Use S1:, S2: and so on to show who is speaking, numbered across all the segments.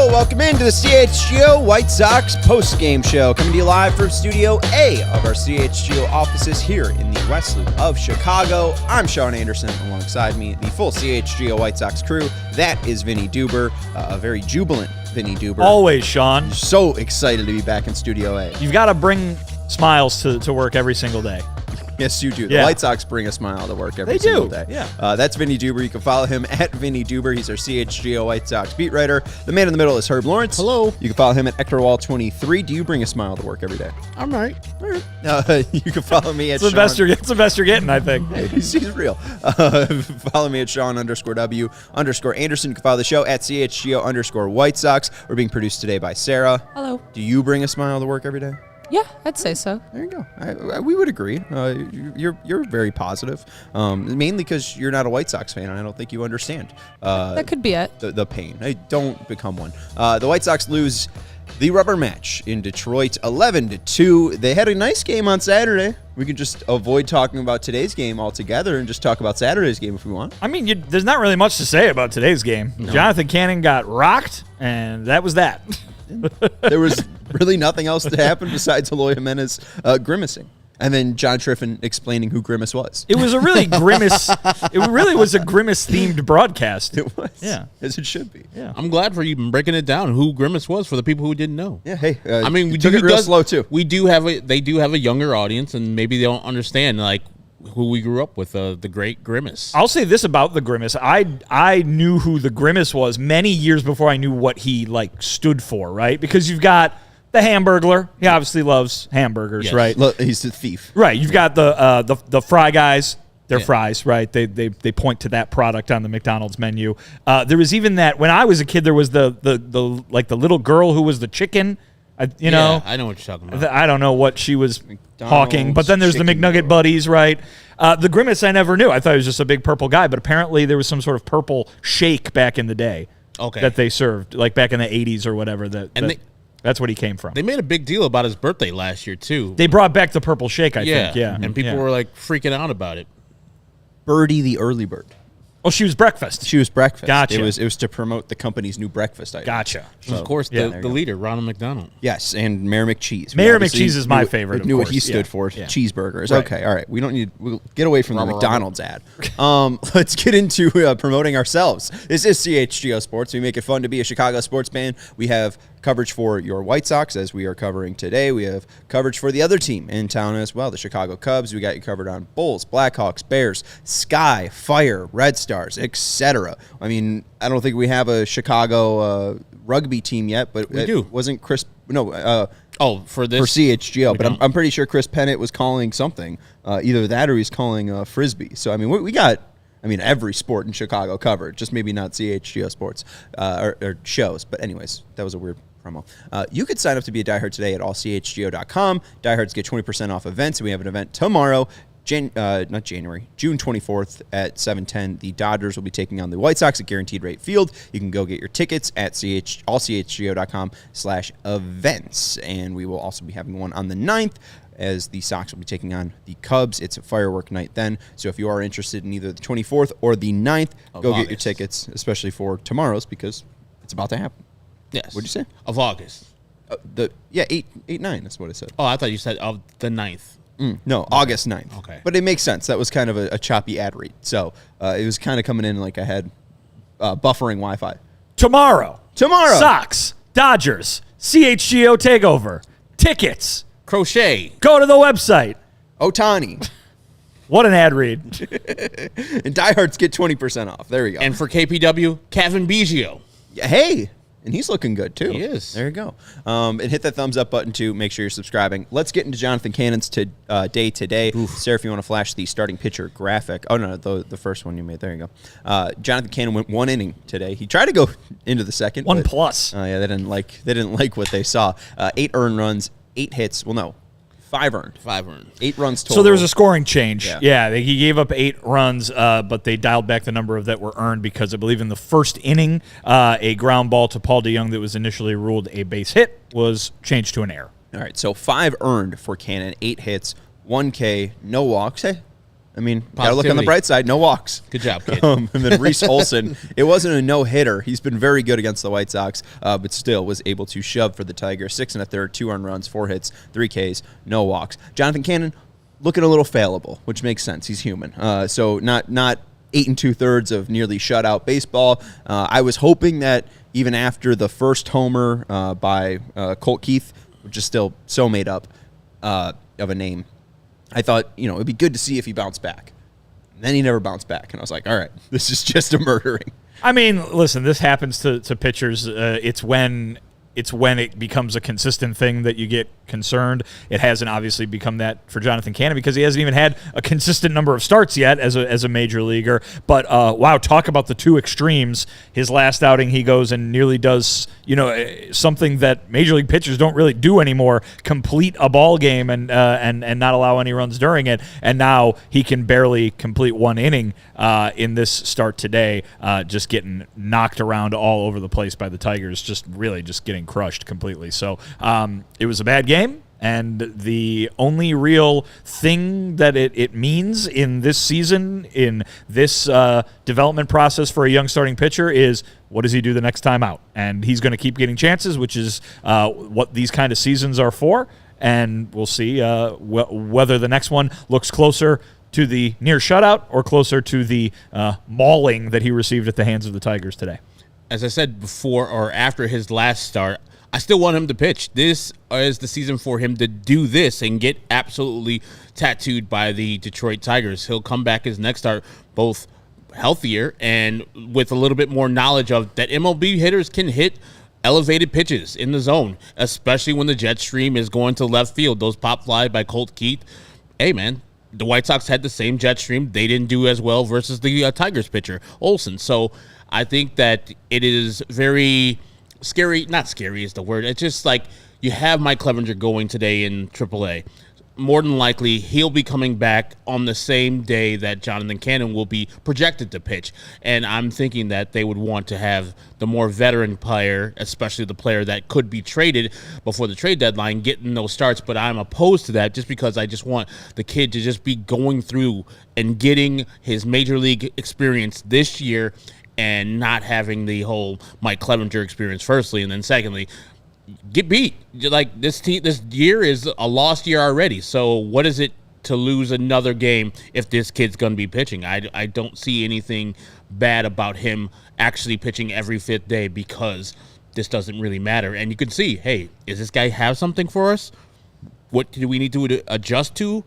S1: Welcome into the CHGO White Sox post-game show, coming to you live from Studio A of our CHGO offices here in the West Loop of Chicago. I'm Sean Anderson. Alongside me, the full CHGO White Sox crew. That is Vinnie Duber, a very jubilant Vinnie Duber.
S2: Always, Sean.
S1: So excited to be back in Studio A.
S2: You've got to bring smiles to work every single day.
S1: Yes, you do. The White Sox bring a smile to work every single day.
S2: Yeah.
S1: That's Vinnie Duber. You can follow him at Vinnie Duber. He's our CHGO White Sox beat writer. The man in the middle is Herb Lawrence.
S3: Hello.
S1: You can follow him at Ectorwall23. Do you bring a smile to work every day?
S3: I'm right.
S1: All right. You can follow me at
S2: It's the best you're getting, I think.
S1: He's real. Follow me at Sean_W_Anderson. You can follow the show at CHGO_White Sox. We're being produced today by Sarah.
S4: Hello.
S1: Do you bring a smile to work every day?
S4: Yeah, I'd say so.
S1: There you go. We would agree. You're very positive, mainly because you're not a White Sox fan, and I don't think you understand.
S4: That could be it.
S1: The pain. Don't become one. The White Sox lose the rubber match in Detroit, 11-2. They had a nice game on Saturday. We could just avoid talking about today's game altogether and just talk about Saturday's game if we want.
S2: I mean, there's not really much to say about today's game. No. Jonathan Cannon got rocked, and that was that.
S1: There was really nothing else to happen besides Eloy Jimenez grimacing. And then John Triffin explaining who Grimace was.
S2: It was a really Grimace. It really was a Grimace-themed broadcast.
S1: It was.
S2: Yeah.
S1: As it should be.
S2: Yeah.
S3: I'm glad for you breaking it down who Grimace was for the people who didn't know.
S1: Yeah, hey.
S3: I mean, we
S1: took it real slow, too.
S3: They do have a younger audience, and maybe they don't understand, like, who we grew up with, the great Grimace.
S2: I'll say this about the Grimace. I knew who the Grimace was many years before I knew what he, stood for, right? Because you've got the Hamburglar. He obviously loves hamburgers, right?
S1: Look, he's a thief.
S2: Right. You've got the Fry Guys. They're fries, right? They point to that product on the McDonald's menu. There was even that when I was a kid. There was the little girl who was the chicken. I know
S3: what you're talking about.
S2: I don't know what she was hawking, but then there's the McNugget buddies, right? The Grimace I never knew. I thought he was just a big purple guy, but apparently there was some sort of purple shake back in the day that they served, like back in the 80s or whatever. That's what he came from.
S3: They made a big deal about his birthday last year, too.
S2: They brought back the purple shake, I think. Yeah,
S3: and people were, freaking out about it.
S1: Birdie the early bird.
S2: Oh, she was breakfast.
S1: She was breakfast.
S2: Gotcha.
S1: It was to promote the company's new breakfast item.
S2: Gotcha.
S3: So, of course, the leader, Ronald McDonald.
S1: Yes, and Mayor McCheese.
S2: Mayor McCheese is my favorite.
S1: Knew what he stood for. Yeah. Cheeseburgers.
S2: Right.
S1: Okay, all right. We'll get away from the McDonald's ad. Let's get into promoting ourselves. This is CHGO Sports. We make it fun to be a Chicago sports fan. We have coverage for your White Sox, as we are covering today. We have coverage for the other team in town as well, the Chicago Cubs. We got you covered on Bulls, Blackhawks, Bears, Sky, Fire, Red Stars, etc. I mean, I don't think we have a Chicago rugby team yet, but
S3: we do.
S1: Wasn't Chris? No.
S3: For this?
S1: For CHGO, but I'm pretty sure Chris Pennant was calling something. Either that or he's calling Frisbee. So, I mean, we got... every sport in Chicago covered, just maybe not CHGO Sports or shows. But anyways, that was a weird promo. You could sign up to be a diehard today at allchgo.com. Diehards get 20% off events. We have an event tomorrow, June 24th at 7:10. The Dodgers will be taking on the White Sox at Guaranteed Rate Field. You can go get your tickets at allchgo.com/events. And we will also be having one on the 9th, as the Sox will be taking on the Cubs. It's a firework night then. So if you are interested in either the 24th or the 9th, go get your tickets, especially for tomorrow's, because it's about to happen.
S3: Yes.
S1: What'd you say?
S3: Of August.
S1: 8-9, that's what it said.
S3: Oh, I thought you said of the 9th.
S1: No, August 9th.
S3: Okay.
S1: But it makes sense. That was kind of a choppy ad read. So it was kind of coming in like I had buffering Wi-Fi.
S2: Tomorrow.
S1: Sox,
S2: Dodgers, CHGO TakeOver, tickets.
S3: Crochet.
S2: Go to the website.
S1: Otani.
S2: What an ad read.
S1: And diehards get 20% off. There we go.
S3: And for KPW, Kevin Biggio.
S1: Hey, and he's looking good, too.
S3: He is.
S1: There you go. And hit that thumbs up button, too. Make sure you're subscribing. Let's get into Jonathan Cannon's day today. Sarah, if you want to flash the starting pitcher graphic. Oh, no, the first one you made. There you go. Jonathan Cannon went 1 inning today. He tried to go into the second.
S2: 1+.
S1: Yeah, they didn't like what they saw. 8 earned runs, 8 hits. Well, no. 5 earned.
S3: 5 earned.
S1: 8 runs total.
S2: So there was a scoring change.
S1: Yeah.
S2: He gave up 8 runs, but they dialed back the number of that were earned because I believe in the first inning, a ground ball to Paul DeJong that was initially ruled a base hit was changed to an error.
S1: All right, so 5 earned for Cannon, 8 hits, 1 K, no walks. Hey, I mean, got to look on the bright side, no walks.
S3: Good job, kid.
S1: And then Reese Olson, it wasn't a no-hitter. He's been very good against the White Sox, but still was able to shove for the Tigers. 6 1/3, 2 earned runs, 4 hits, 3 Ks, no walks. Jonathan Cannon looking a little fallible, which makes sense. He's human. So not 8 2/3 of nearly shutout baseball. I was hoping that even after the first homer by Colt Keith, which is still so made up of a name, I thought, it'd be good to see if he bounced back. And then he never bounced back. And I was like, all right, this is just a murdering.
S2: I mean, listen, this happens to pitchers. It's when it becomes a consistent thing that you get concerned. It hasn't obviously become that for Jonathan Cannon because he hasn't even had a consistent number of starts yet as a major leaguer. But wow, talk about the two extremes. His last outing, he goes and nearly does something that major league pitchers don't really do anymore: complete a ball game and not allow any runs during it. And now he can barely complete 1 inning in this start today, just getting knocked around all over the place by the Tigers, just getting crushed completely. So it was a bad game, and the only real thing that it means in this season, in this development process for a young starting pitcher, is what does he do the next time out? And he's going to keep getting chances, which is what these kind of seasons are for, and we'll see whether the next one looks closer to the near shutout or closer to the mauling that he received at the hands of the Tigers today.
S3: As I said before or after his last start, I still want him to pitch. This is the season for him to do this and get absolutely tattooed by the Detroit Tigers. He'll come back his next start both healthier and with a little bit more knowledge of that MLB hitters can hit elevated pitches in the zone, especially when the jet stream is going to left field. Those pop fly by Colt Keith. Hey, man, the White Sox had the same jet stream. They didn't do as well versus the Tigers pitcher, Olson. So I think that it is very scary. Not scary is the word. It's just like you have Mike Clevenger going today in AAA. More than likely, he'll be coming back on the same day that Jonathan Cannon will be projected to pitch. And I'm thinking that they would want to have the more veteran player, especially the player that could be traded before the trade deadline, getting those starts. But I'm opposed to that just because I just want the kid to just be going through and getting his major league experience this year and not having the whole Mike Clevenger experience, firstly, and then secondly, get beat. Like this year is a lost year already. So what is it to lose another game if this kid's going to be pitching? I don't see anything bad about him actually pitching every 5th day because this doesn't really matter. And you can see, hey, does this guy have something for us? What do we need to adjust to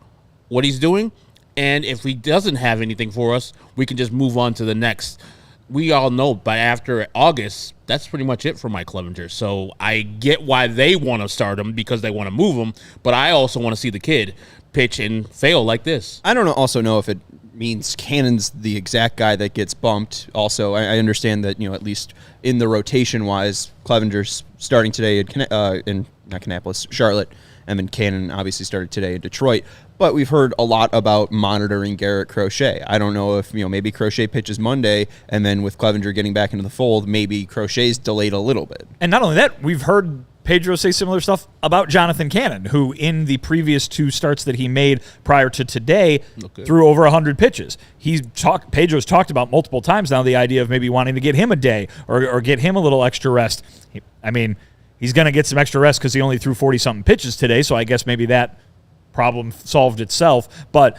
S3: what he's doing? And if he doesn't have anything for us, we can just move on to the next. We all know by after August, that's pretty much it for Mike Clevenger. So I get why they want to start him because they want to move him, but I also want to see the kid pitch and fail like this.
S1: I don't also know if it means Cannon's the exact guy that gets bumped. Also, I understand that, at least in the rotation-wise, Clevenger's starting today in not Kannapolis, Charlotte, and then Cannon obviously started today in Detroit. But we've heard a lot about monitoring Garrett Crochet. I don't know if, maybe Crochet pitches Monday, and then with Clevenger getting back into the fold, maybe Crochet's delayed a little bit.
S2: And not only that, we've heard Pedro say similar stuff about Jonathan Cannon, who in the previous 2 starts that he made prior to today threw over 100 pitches. Pedro's talked about multiple times now the idea of maybe wanting to get him a day or get him a little extra rest. He's going to get some extra rest because he only threw 40-something pitches today, so I guess maybe that problem solved itself. But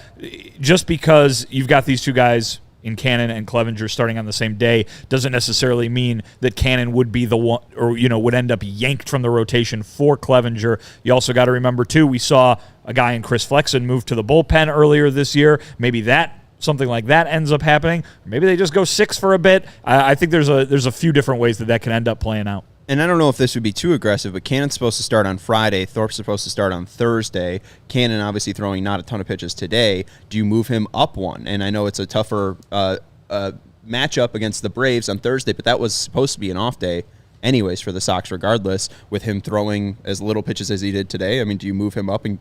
S2: just because you've got these 2 guys in Cannon and Clevenger starting on the same day doesn't necessarily mean that Cannon would be the one or would end up yanked from the rotation for Clevenger. You also got to remember too, we saw a guy in Chris Flexen move to the bullpen earlier this year. Maybe something like that ends up happening. Maybe they just go 6 for a bit. I think there's a few different ways that can end up playing out.
S1: And I don't know if this would be too aggressive, but Cannon's supposed to start on Friday. Thorpe's supposed to start on Thursday. Cannon obviously throwing not a ton of pitches today. Do you move him up one? And I know it's a tougher matchup against the Braves on Thursday, but that was supposed to be an off day anyways for the Sox regardless, with him throwing as little pitches as he did today. I mean, do you move him up and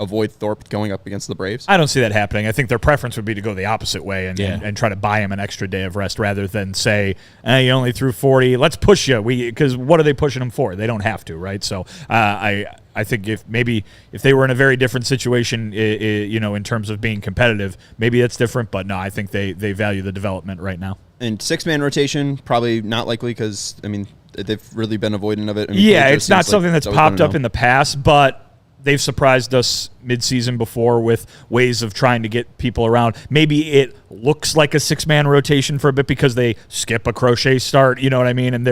S1: avoid Thorpe going up against the Braves?
S2: I don't see that happening. I think their preference would be to go the opposite way and try to buy him an extra day of rest rather than say, you only threw 40, let's push you. Because what are they pushing him for? They don't have to, right? So I think if they were in a very different situation, in terms of being competitive, maybe that's different. But no, I think they value the development right now.
S1: And 6-man rotation, probably not likely because, they've really been avoidant of it.
S2: It's not something that's popped up in the past, but they've surprised us midseason before with ways of trying to get people around. Maybe it looks like a 6-man rotation for a bit because they skip a Crochet start, you know what I mean? And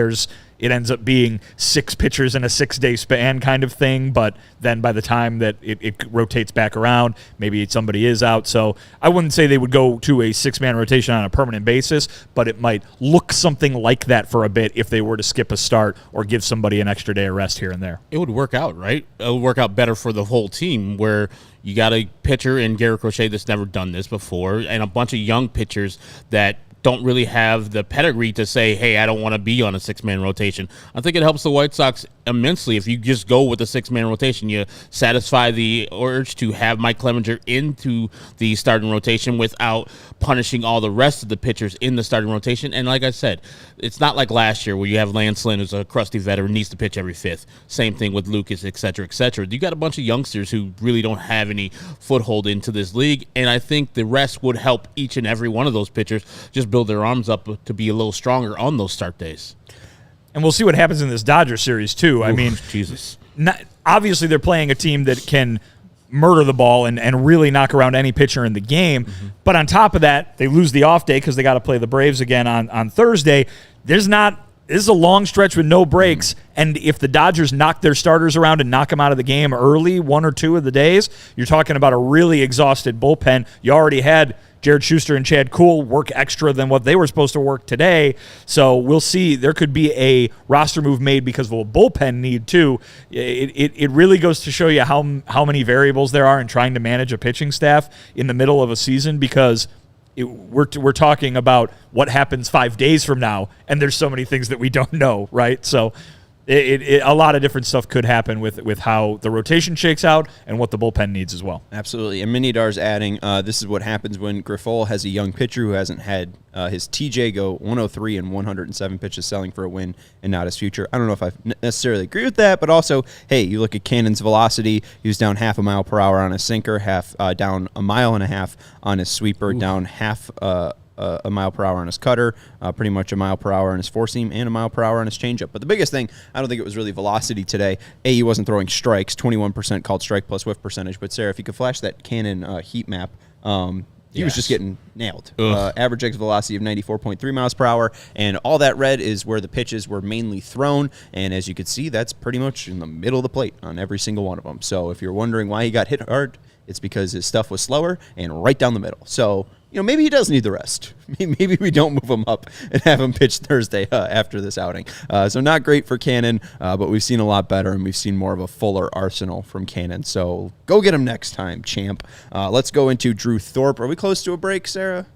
S2: it ends up being 6 pitchers in a 6-day span kind of thing. But then by the time that it rotates back around, maybe somebody is out. So I wouldn't say they would go to a 6-man rotation on a permanent basis, but it might look something like that for a bit if they were to skip a start or give somebody an extra day of rest here and there.
S3: It would work out, right? It would work out better for the whole team where you got a pitcher in Garrett Crochet that's never done this before and a bunch of young pitchers that don't really have the pedigree to say, hey, I don't want to be on a 6-man rotation. I think it helps the White Sox immensely if you just go with a 6-man rotation. You satisfy the urge to have Mike Clevenger into the starting rotation without punishing all the rest of the pitchers in the starting rotation. And like I said, it's not like last year where you have Lance Lynn, who's a crusty veteran, needs to pitch every 5th. Same thing with Lucas, et cetera, et cetera. You got a bunch of youngsters who really don't have any foothold into this league, and I think the rest would help each and every one of those pitchers just build their arms up to be a little stronger on those start days.
S2: And we'll see what happens in this Dodger series, too.
S3: Jesus.
S2: Obviously, they're playing a team that can murder the ball and really knock around any pitcher in the game. Mm-hmm. But on top of that, they lose the off day because they got to play the Braves again on Thursday. This is a long stretch with no breaks, and if the Dodgers knock their starters around and knock them out of the game early, 1 or 2 of the days, you're talking about a really exhausted bullpen. You already had Jared Schuster and Chad Kuhl work extra than what they were supposed to work today. So we'll see. There could be a roster move made because of a bullpen need, too. It really goes to show you how many variables there are in trying to manage a pitching staff in the middle of a season because we're talking about what happens 5 days from now, and there's so many things that we don't know, right? So a lot of different stuff could happen with how the rotation shakes out and what the bullpen needs as well.
S1: Absolutely. And Minidar's adding, this is what happens when Grifol has a young pitcher who hasn't had his TJ go 103 and 107 pitches selling for a win and not his future. I don't know if I necessarily agree with that, but also, hey, you look at Cannon's velocity. He was down 0.5 mile per hour on his sinker, down 1.5 miles on his sweeper, Ooh. Down half a mile per hour on his cutter, pretty much a mile per hour on his four seam, and a mile per hour on his changeup. But the biggest thing, I don't think it was really velocity today. He wasn't throwing strikes, 21% called strike plus whiff percentage. But Sarah, if you could flash that Cannon heat map, he was just getting nailed. Average exit velocity of 94.3 miles per hour, and all that red is where the pitches were mainly thrown. And as you can see, that's pretty much in the middle of the plate on every single one of them. So if you're wondering why he got hit hard, it's because his stuff was slower and right down the middle. So maybe he does need the rest. Maybe we don't move him up and have him pitch Thursday after this outing. So not great for Cannon, but we've seen a lot better, and we've seen more of a fuller arsenal from Cannon. So go get him next time, champ. Let's go into Drew Thorpe. Are we close to a break, Sarah?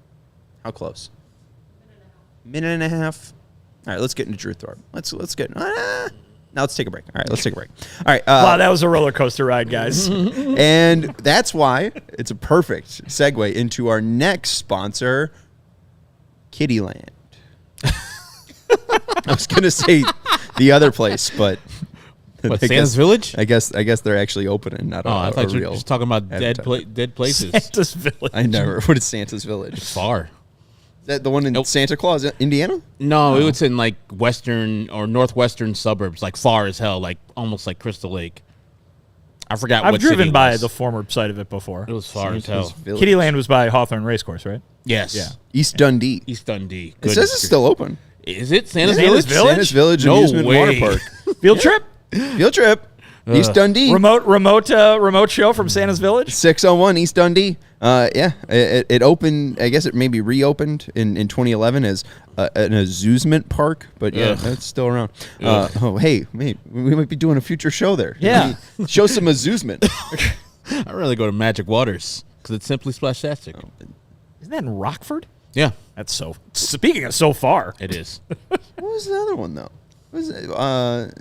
S1: How close? Minute and a half. All right, let's get into Drew Thorpe. Let's get. Now let's take a break. All right, let's take a break. All right.
S2: Wow, that was a roller coaster ride, guys.
S1: And that's why it's a perfect segue into our next sponsor, Kittyland. I was going to say the other place, but
S3: Santa's Village?
S1: I guess they're actually open and not
S3: I thought you were
S1: real
S3: just talking about dead places.
S2: Santa's Village.
S1: I never. What is Santa's Village?
S3: It's far.
S1: Is that the one in Santa Claus, Indiana?
S3: No, it was in like western or northwestern suburbs, like far as hell, like almost like Crystal Lake. I forgot what city
S2: I've driven
S3: it
S2: by
S3: was.
S2: the former site of it before.
S3: It was far as hell.
S2: Kittyland was by Hawthorne Racecourse, right?
S3: Yes.
S2: Yeah.
S1: East Dundee.
S3: East Dundee.
S1: It says it's still open.
S3: Is it Santa's
S2: Santa's
S3: Village?
S1: Santa's Village
S3: No
S1: Amusement
S3: way.
S1: Water Park.
S2: Field trip?
S1: Field trip. East Dundee.
S2: Remote show from Santa's Village?
S1: 601 East Dundee. Yeah, it opened. I guess it maybe reopened in 2011 as an amusement park, but yeah, it's still around. Hey, we might be doing a future show there.
S2: Yeah,
S1: show some amusement.
S3: I'd rather go to Magic Waters because it's simply splashtastic.
S2: Isn't that in Rockford?
S3: Yeah,
S2: that's so. Speaking of so far,
S3: it is.
S1: What was the other one though? What was it? A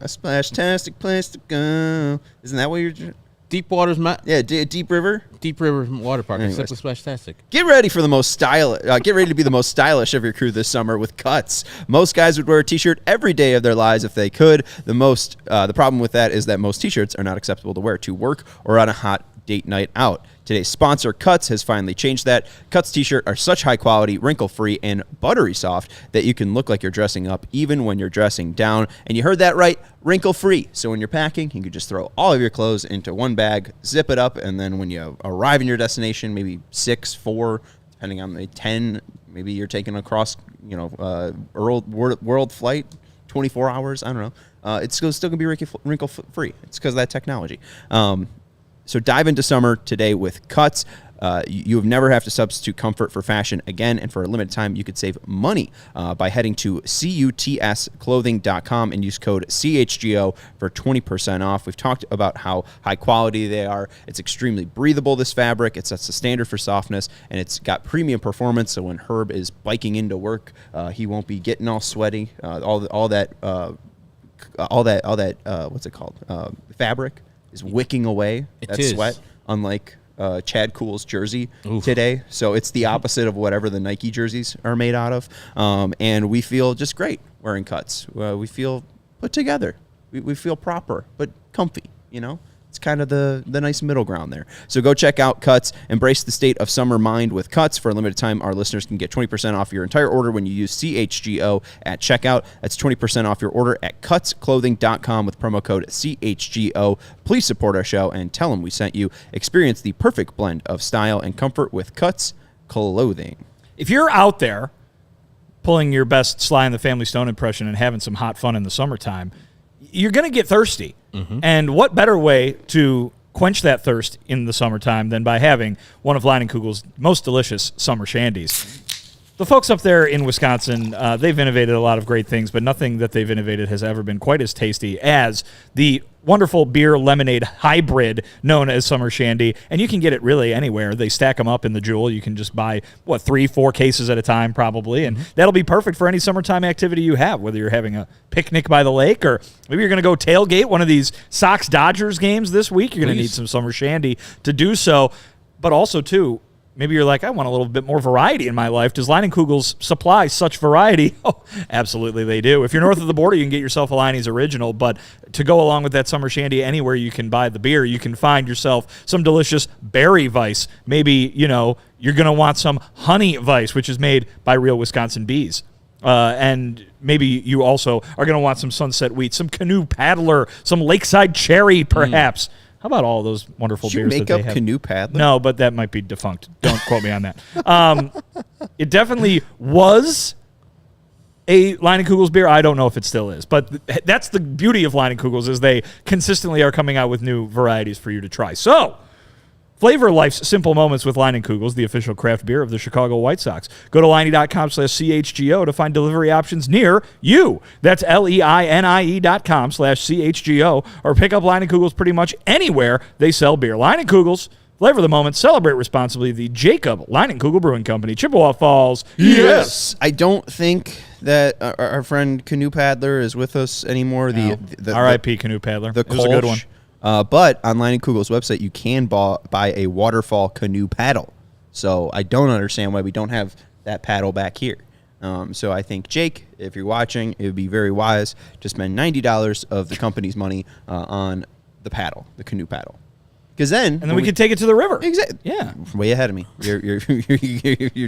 S1: splashtastic place to go. Isn't that what you're?
S3: Deep Waters,
S1: Deep River.
S3: Deep River Water Park.
S1: Anyways.
S3: It's simply splashtastic.
S1: Get ready for the most get ready to be the most stylish of your crew this summer with Cuts. Most guys would wear a T-shirt every day of their lives if they could. The problem with that is that most T-shirts are not acceptable to wear to work or on a hot date night out. Today's sponsor, Cuts, has finally changed that. Cuts T-shirt are such high quality, wrinkle-free, and buttery soft that you can look like you're dressing up even when you're dressing down. And you heard that right, wrinkle-free. So when you're packing, you can just throw all of your clothes into one bag, zip it up, and then when you arrive in your destination, maybe 6, 4, depending on the 10, maybe you're taking across, world flight, 24 hours, I don't know. It's still going to be wrinkle-free. It's because of that technology. So dive into summer today with Cuts. You have never have to substitute comfort for fashion again, and for a limited time, you could save money by heading to cutsclothing.com and use code CHGO for 20% off. We've talked about how high quality they are. It's extremely breathable, this fabric. It sets the standard for softness, and it's got premium performance, so when Herb is biking into work, he won't be getting all sweaty. All that what's it called? Fabric is wicking away that sweat, unlike Chad Kuhl's jersey today. So it's the opposite of whatever the Nike jerseys are made out of. And we feel just great wearing Cuts. We feel put together. We feel proper, but comfy, It's kind of the nice middle ground there. So go check out Cuts. Embrace the state of summer mind with Cuts. For a limited time, our listeners can get 20% off your entire order when you use CHGO at checkout. That's 20% off your order at cutsclothing.com with promo code CHGO. Please support our show and tell them we sent you. Experience the perfect blend of style and comfort with Cuts Clothing.
S2: If you're out there pulling your best Sly and the Family Stone impression and having some hot fun in the summertime, you're going to get thirsty. Mm-hmm. And what better way to quench that thirst in the summertime than by having one of Leinenkugel's most delicious summer shandies. The folks up there in Wisconsin, they've innovated a lot of great things, but nothing that they've innovated has ever been quite as tasty as the wonderful beer lemonade hybrid known as Summer Shandy, and you can get it really anywhere. They stack them up in the Jewel. You can just buy, 3-4 cases at a time probably, and that'll be perfect for any summertime activity you have, whether you're having a picnic by the lake or maybe you're going to go tailgate one of these Sox-Dodgers games this week. You're going to need some Summer Shandy to do so, but also, too, maybe you're like, I want a little bit more variety in my life. Does Leinenkugel's supply such variety? Oh, absolutely they do. If you're north of the border, you can get yourself a Leinie's Original, but to go along with that Summer Shandy, anywhere you can buy the beer, you can find yourself some delicious berry Weiss. Maybe, you're going to want some honey Weiss, which is made by real Wisconsin bees. And maybe you also are going to want some Sunset Wheat, some Canoe Paddler, some Lakeside Cherry, perhaps. How about all those wonderful beers that they have?
S1: Did you make up Canoe Paddler?
S2: No, but that might be defunct. Don't quote me on that. It definitely was a Leinenkugel's beer. I don't know if it still is, but that's the beauty of Leinenkugel's is they consistently are coming out with new varieties for you to try. So, flavor life's simple moments with Leinenkugel's, the official craft beer of the Chicago White Sox. Go to Leinie.com/CHGO to find delivery options near you. That's LEINIE.com/CHGO, or pick up Leinenkugel's pretty much anywhere they sell beer. Leinenkugel's, flavor the moment, celebrate responsibly. The Jacob Leinenkugel Brewing Company, Chippewa Falls.
S1: Yes. I don't think that our friend Canoe Paddler is with us anymore.
S2: No. R.I.P. Canoe Paddler.
S1: It
S2: was a good one.
S1: But on Leinenkugel's website, you can buy a waterfall canoe paddle. So I don't understand why we don't have that paddle back here. So I think, Jake, if you're watching, it would be very wise to spend $90 of the company's money on the paddle, the canoe paddle. Because then
S2: we could take it to the river.
S1: Exactly.
S2: Yeah.
S1: Way ahead of me. You're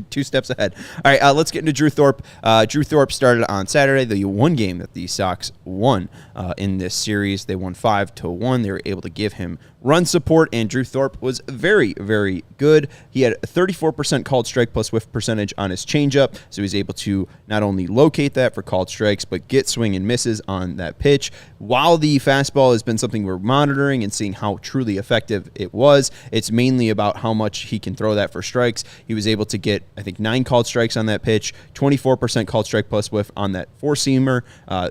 S1: 2 steps ahead. All right, let's get into Drew Thorpe. Drew Thorpe started on Saturday, the one game that the Sox won in this series. They won 5-1. They were able to give him run support, and Drew Thorpe was very, very good. He had a 34% called strike plus whiff percentage on his changeup, so he was able to not only locate that for called strikes, but get swing and misses on that pitch. While the fastball has been something we're monitoring and seeing how truly effective it was, it's mainly about how much he can throw that for strikes. He was able to get, I think, 9 called strikes on that pitch, 24% called strike plus whiff on that four-seamer.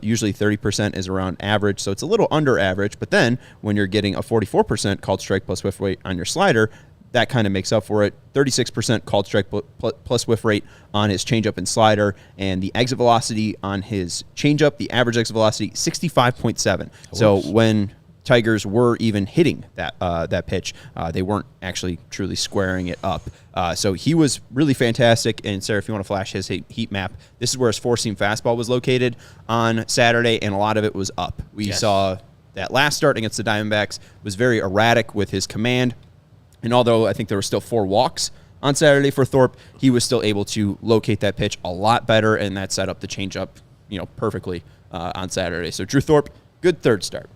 S1: Usually 30% is around average, so it's a little under average, but then when you're getting a 44% called strike plus whiff rate on your slider, that kind of makes up for it. 36% called strike plus whiff rate on his changeup and slider, and the exit velocity on his changeup, the average exit velocity, 65.7. So when Tigers were even hitting that pitch, they weren't actually truly squaring it up. So he was really fantastic. And Sarah, if you want to flash his heat map, this is where his four-seam fastball was located on Saturday, and a lot of it was up. We saw that last start against the Diamondbacks was very erratic with his command. And although I think there were still 4 walks on Saturday for Thorpe, he was still able to locate that pitch a lot better, and that set up the changeup, perfectly on Saturday. So Drew Thorpe, good third start.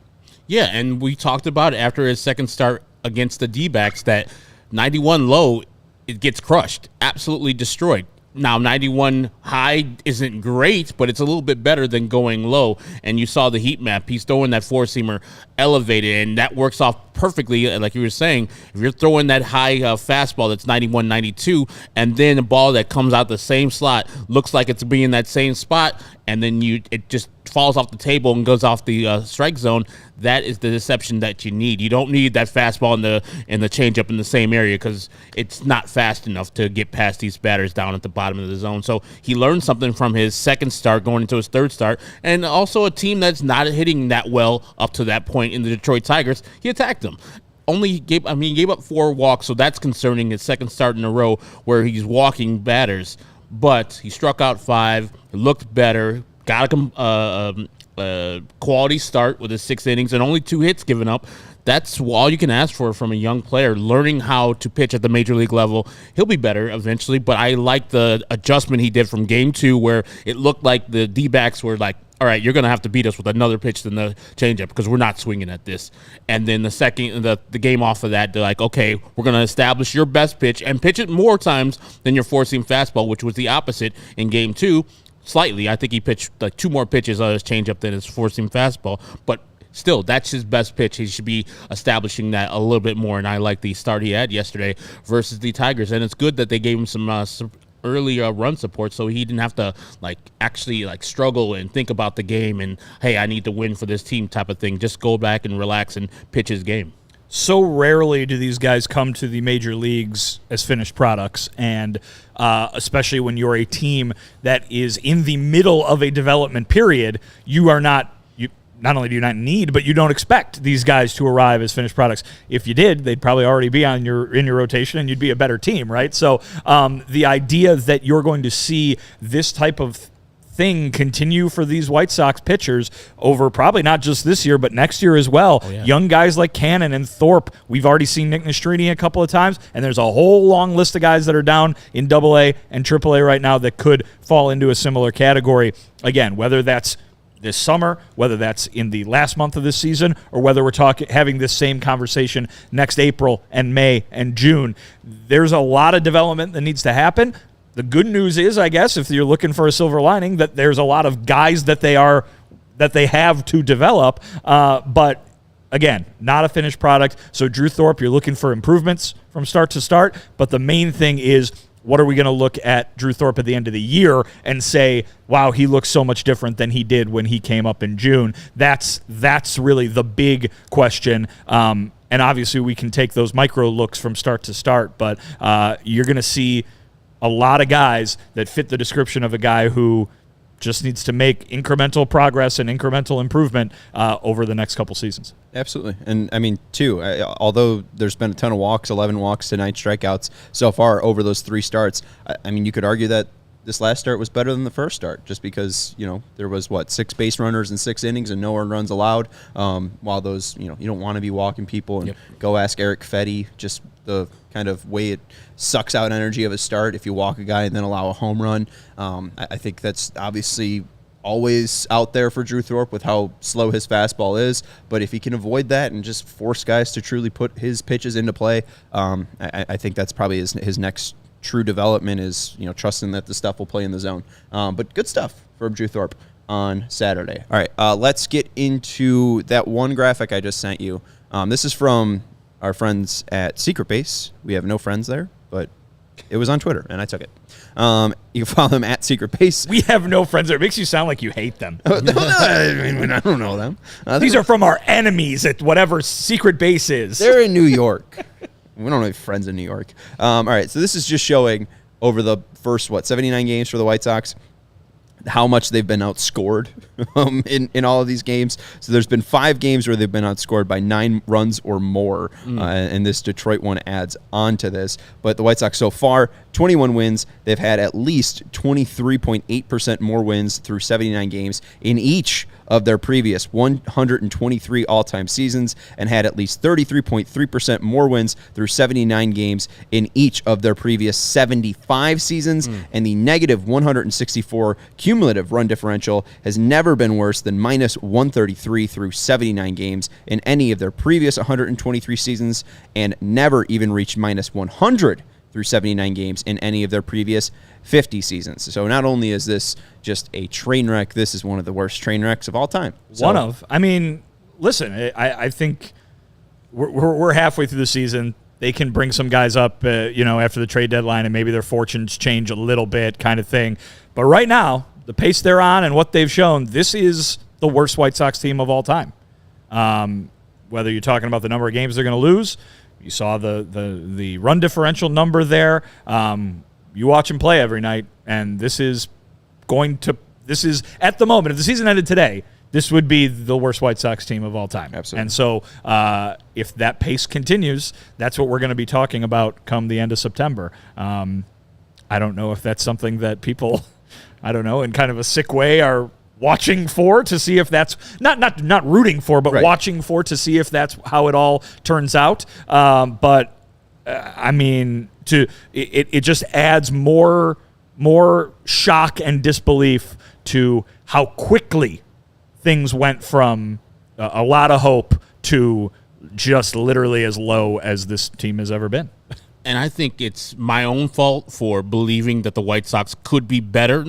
S3: Yeah, and we talked about after his second start against the D-backs that 91 low, it gets crushed, absolutely destroyed. Now, 91 high isn't great, but it's a little bit better than going low. And you saw the heat map. He's throwing that four-seamer elevated, and that works off perfectly. Like you were saying, if you're throwing that high fastball that's 91, 92, and then a ball that comes out the same slot, looks like it's being that same spot, and then it just falls off the table and goes off the strike zone, that is the deception that you need. You don't need that fastball and the changeup in the same area because it's not fast enough to get past these batters down at the bottom of the zone. So he learned something from his second start going into his third start, and also a team that's not hitting that well up to that point in the Detroit Tigers. He attacked them. He gave up 4 walks, so that's concerning. His second start in a row where he's walking batters, but he struck out 5, looked better, got a quality start with his 6 innings and only 2 hits given up. That's all you can ask for from a young player, learning how to pitch at the major league level. He'll be better eventually, but I like the adjustment he did from game 2 where it looked like the D-backs were like, all right, you're going to have to beat us with another pitch than the changeup because we're not swinging at this. And then the game off of that, they're like, okay, we're going to establish your best pitch and pitch it more times than your four-seam fastball, which was the opposite in game 2. Slightly, I think he pitched like 2 more pitches on his changeup than his four-seam fastball, but still, that's his best pitch. He should be establishing that a little bit more, and I like the start he had yesterday versus the Tigers. And it's good that they gave him some early run support so he didn't have to actually struggle and think about the game and, hey, I need to win for this team type of thing. Just go back and relax and pitch his game.
S2: So rarely do these guys come to the major leagues as finished products, and especially when you're a team that is in the middle of a development period, not only do you not need, but you don't expect these guys to arrive as finished products. If you did, they'd probably already be in your rotation, and you'd be a better team, right? So the idea that you're going to see this type of thing continue for these White Sox pitchers over probably not just this year, but next year as well. Oh, yeah. Young guys like Cannon and Thorpe. We've already seen Nick Nastrini a couple of times, and there's a whole long list of guys that are down in AA and AAA right now that could fall into a similar category. Again, whether that's this summer, whether that's in the last month of this season, or whether we're having this same conversation next April and May and June, there's a lot of development that needs to happen. The good news is, I guess, if you're looking for a silver lining, that there's a lot of guys that they have to develop, but again, not a finished product. So Drew Thorpe, you're looking for improvements from start to start, but the main thing is, what are we going to look at Drew Thorpe at the end of the year and say, wow, he looks so much different than he did when he came up in June? That's really the big question. And obviously we can take those micro looks from start to start, but you're going to see a lot of guys that fit the description of a guy who just needs to make incremental progress and incremental improvement over the next couple seasons.
S1: Absolutely. And, I mean, too, although there's been a ton of walks, 11 walks to 9 strikeouts so far over those 3 starts, I mean, you could argue that this last start was better than the first start just because, there was, 6 base runners in 6 innings and no earned runs allowed. While those, you don't want to be walking people. And Go ask Eric Fetty, just the kind of way it sucks out energy of a start if you walk a guy and then allow a home run. I think that's obviously always out there for Drew Thorpe with how slow his fastball is. But if he can avoid that and just force guys to truly put his pitches into play, I think that's probably his next true development is, trusting that the stuff will play in the zone. But good stuff from Drew Thorpe on Saturday. All right, let's get into that one graphic I just sent you. This is from our friends at Secret Base. We have no friends there, but it was on Twitter, and I took it. You can follow them at Secret Base.
S2: We have no friends there. It makes you sound like you hate them.
S1: No, I don't know them.
S2: These are from our enemies at whatever Secret Base is.
S1: They're in New York. We don't have friends in New York. All right, so this is just showing over the first, 79 games for the White Sox, how much they've been outscored in all of these games. So there's been 5 games where they've been outscored by 9 runs or more, and this Detroit one adds on to this. But the White Sox so far, 21 wins. They've had at least 23.8% more wins through 79 games in each of their previous 123 all-time seasons, and had at least 33.3% more wins through 79 games in each of their previous 75 seasons, and the negative 164 cumulative run differential has never been worse than minus 133 through 79 games in any of their previous 123 seasons, and never even reached minus 100 through 79 games in any of their previous 50 seasons. So not only is this just a train wreck, this is one of the worst train wrecks of all time.
S2: I mean, listen, I think we're halfway through the season. They can bring some guys up, after the trade deadline, and maybe their fortunes change a little bit kind of thing. But right now, the pace they're on and what they've shown, this is the worst White Sox team of all time. Whether you're talking about the number of games they're going to lose, you saw the run differential number there. You watch them play every night, and this is at the moment, if the season ended today, this would be the worst White Sox team of all time.
S1: Absolutely.
S2: And so if that pace continues, that's what we're going to be talking about come the end of September. I don't know if that's something that people, in kind of a sick way are watching for to see if that's not rooting for, but
S1: right.
S2: Watching for to see if that's how it all turns out. But I mean, it just adds more shock and disbelief to how quickly things went from a lot of hope to just literally as low as this team has ever been.
S3: And I think it's my own fault for believing that the White Sox could be better.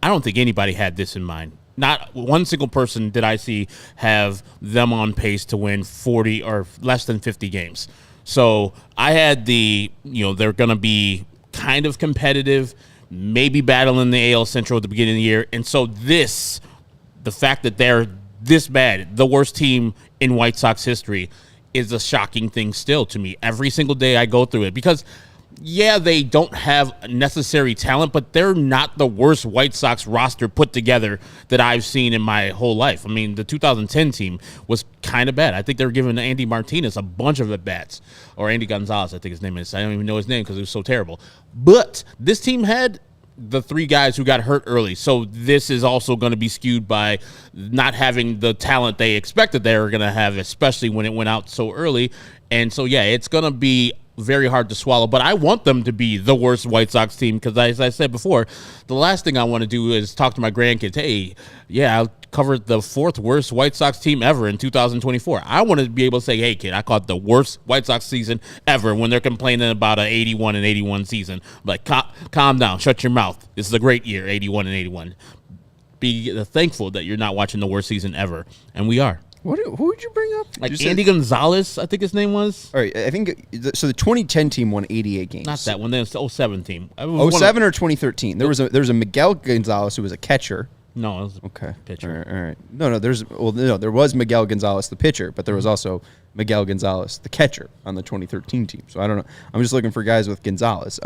S3: I don't think anybody had this in mind. Not one single person did I see have them on pace to win 40 or less than 50 games. So I had they're going to be kind of competitive, maybe battling the AL Central at the beginning of the year. And so the fact that they're this bad, the worst team in White Sox history, is a shocking thing still to me. Every single day I go through it because, yeah, they don't have necessary talent, but they're not the worst White Sox roster put together that I've seen in my whole life. I mean, the 2010 team was kind of bad. I think they were giving Andy Martinez a bunch of at-bats, or Andy Gonzalez, I think his name is. I don't even know his name because it was so terrible. But this team had the 3 guys who got hurt early, so this is also going to be skewed by not having the talent they expected they were going to have, especially when it went out so early. And so, yeah, it's going to be very hard to swallow, but I want them to be the worst White Sox team because, as I said before, the last thing I want to do is talk to my grandkids, hey, yeah, I covered the 4th worst White Sox team ever in 2024. I want to be able to say, hey, kid, I caught the worst White Sox season ever when they're complaining about an 81 season. Like, calm down, shut your mouth. This is a great year, 81. Be thankful that you're not watching the worst season ever, and we are.
S1: Who would you bring up?
S3: Like Andy Gonzalez, I think his name was.
S1: All right, I think so. The 2010 team won 88 games.
S3: Not that one. Then it's the 07 team.
S1: 07 or 2013. There was a Miguel Gonzalez who was a catcher.
S3: No, it was
S1: okay.
S3: Pitcher.
S1: All right. No. There was Miguel Gonzalez, the pitcher, but there was also Miguel Gonzalez, the catcher, on the 2013 team. So I don't know. I'm just looking for guys with Gonzalez.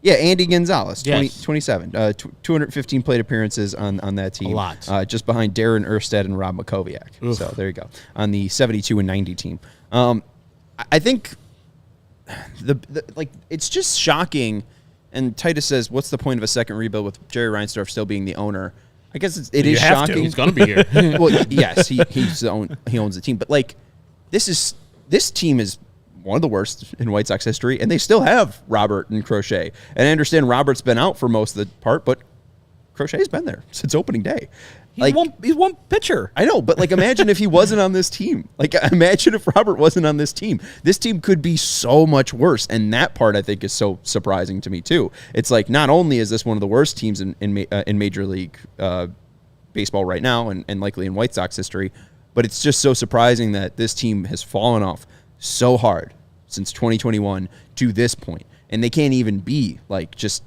S1: Yeah, Andy Gonzalez, 27. 215 plate appearances on that team.
S3: A lot.
S1: Just behind Darren Erstad and Rob Makoviak. Oof. So there you go. On the 72 and 90 team. I think it's just shocking. And Titus says, what's the point of a second rebuild with Jerry Reinsdorf still being the owner? I guess it is shocking.
S3: He's going to be here.
S1: Well, yes, he owns the team. But, this team is one of the worst in White Sox history, and they still have Robert and Crochet. And I understand Robert's been out for most of the part, but Crochet's been there since opening day.
S2: He's one pitcher.
S1: I know, but like imagine if he wasn't on this team. Like imagine if Robert wasn't on this team. This team could be so much worse, and that part I think is so surprising to me too. It's like not only is this one of the worst teams in Major League Baseball right now, and likely in White Sox history, but it's just so surprising that this team has fallen off so hard since 2021 to this point, and they can't even be like just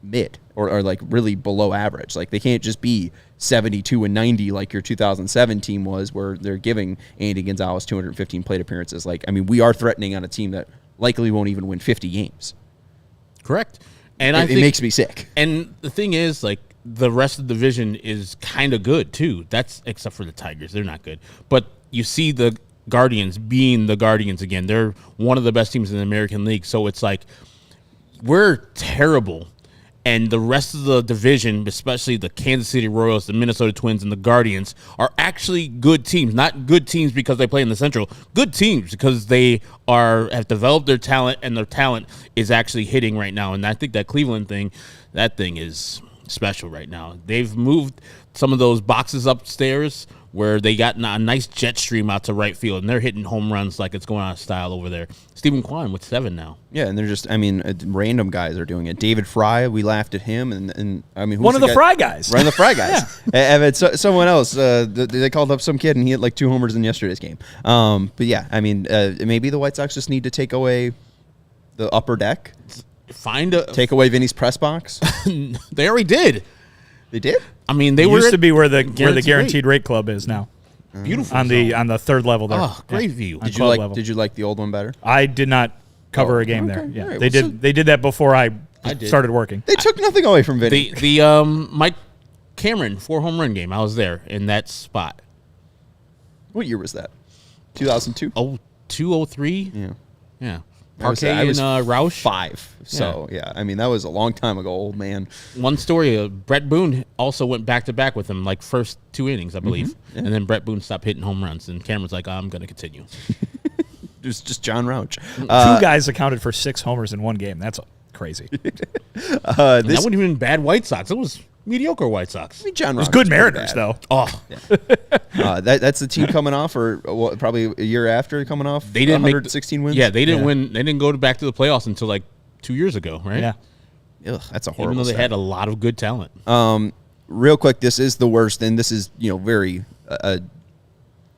S1: mid or like really below average. Like they can't just be 72 and 90 like your 2007 team was, where they're giving Andy Gonzalez 215 plate appearances. Like, I mean, we are threatening on a team that likely won't even win 50 games.
S3: Correct. And
S1: it makes me sick.
S3: And the thing is, like, the rest of the division is kind of good too. That's except for the Tigers. They're not good. But you see the Guardians being the Guardians again. They're one of the best teams in the American League. So it's like we're terrible. And the rest of the division, especially the Kansas City Royals, the Minnesota Twins, and the Guardians, are actually good teams. Not good teams because they play in the Central. Good teams because they have developed their talent, and their talent is actually hitting right now. And I think that Cleveland thing, that thing is special right now. They've moved some of those boxes upstairs where they got a nice jet stream out to right field, and they're hitting home runs like it's going out of style over there. Stephen Kwan with 7 now.
S1: Yeah, and they're just, I mean, random guys are doing it. David Fry, we laughed at him, and I mean,
S2: one of the Fry guys.
S1: One of the Fry guys. And someone else, they called up some kid, and he hit like 2 homers in yesterday's game. But yeah, I mean, maybe the White Sox just need to take away the upper deck. Take away Vinny's press box.
S3: They already did.
S1: They did?
S3: I mean,
S2: they
S3: used
S2: to be where the guaranteed rate club is now.
S3: Beautiful
S2: on the third level there.
S3: Oh, great view.
S1: Did you like the old one better?
S2: I did not cover a game there. Yeah, right. They did that before I started working.
S1: They took nothing away from Vinny.
S3: The Mike Cameron 4 home run game. I was there in that spot.
S1: What year was that? 2002.
S3: 203. Yeah. Parquet
S1: I was
S3: and Roush.
S1: 5. So, yeah. I mean, that was a long time ago, old man.
S3: One story, Brett Boone also went back-to-back with him, like first 2 innings, I believe. Mm-hmm. Yeah. And then Brett Boone stopped hitting home runs, and Cameron's like, I'm going to continue.
S1: It was just John Rouch.
S2: 2 guys accounted for 6 homers in one game. That's crazy.
S3: That wasn't even bad White Sox. It was mediocre White Sox.
S1: I mean, John
S2: Rouch was good Mariners, though.
S3: Oh.
S1: Yeah. That's the team coming off, or probably a year after coming off.
S3: They didn't
S1: 116 wins.
S3: Yeah, they didn't win. They didn't go back to the playoffs until like 2 years ago, right?
S2: Yeah.
S1: Ugh, that's a horrible.
S3: Even though they had a lot of good talent.
S1: Real quick, this is the worst, and this is very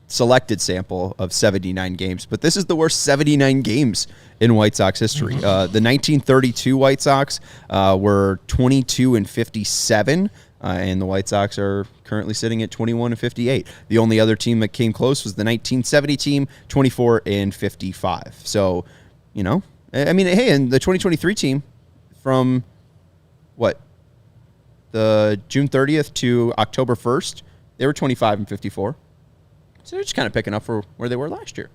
S1: selected sample of 79 games, but this is the worst 79 games in White Sox history. The 1932 White Sox were 22-57. And the White Sox are currently sitting at 21-58. The only other team that came close was the 1970 team, 24-55. So, I mean, hey, and the 2023 team from the June 30th to October 1st, they were 25-54. So they're just kind of picking up for where they were last year.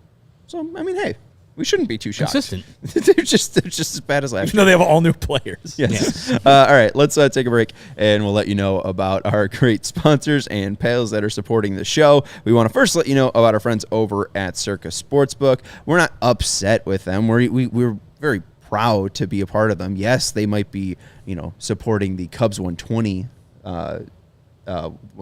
S1: So, I mean, hey, we shouldn't be too shocked.
S3: Consistent.
S1: they're just as bad as last year.
S2: No, they have all new players.
S1: Yes. All right, let's take a break, and we'll let you know about our great sponsors and pals that are supporting the show. We want to first let you know about our friends over at Circa Sportsbook. We're not upset with them. We're very proud to be a part of them. Yes, they might be, supporting the Cubs 120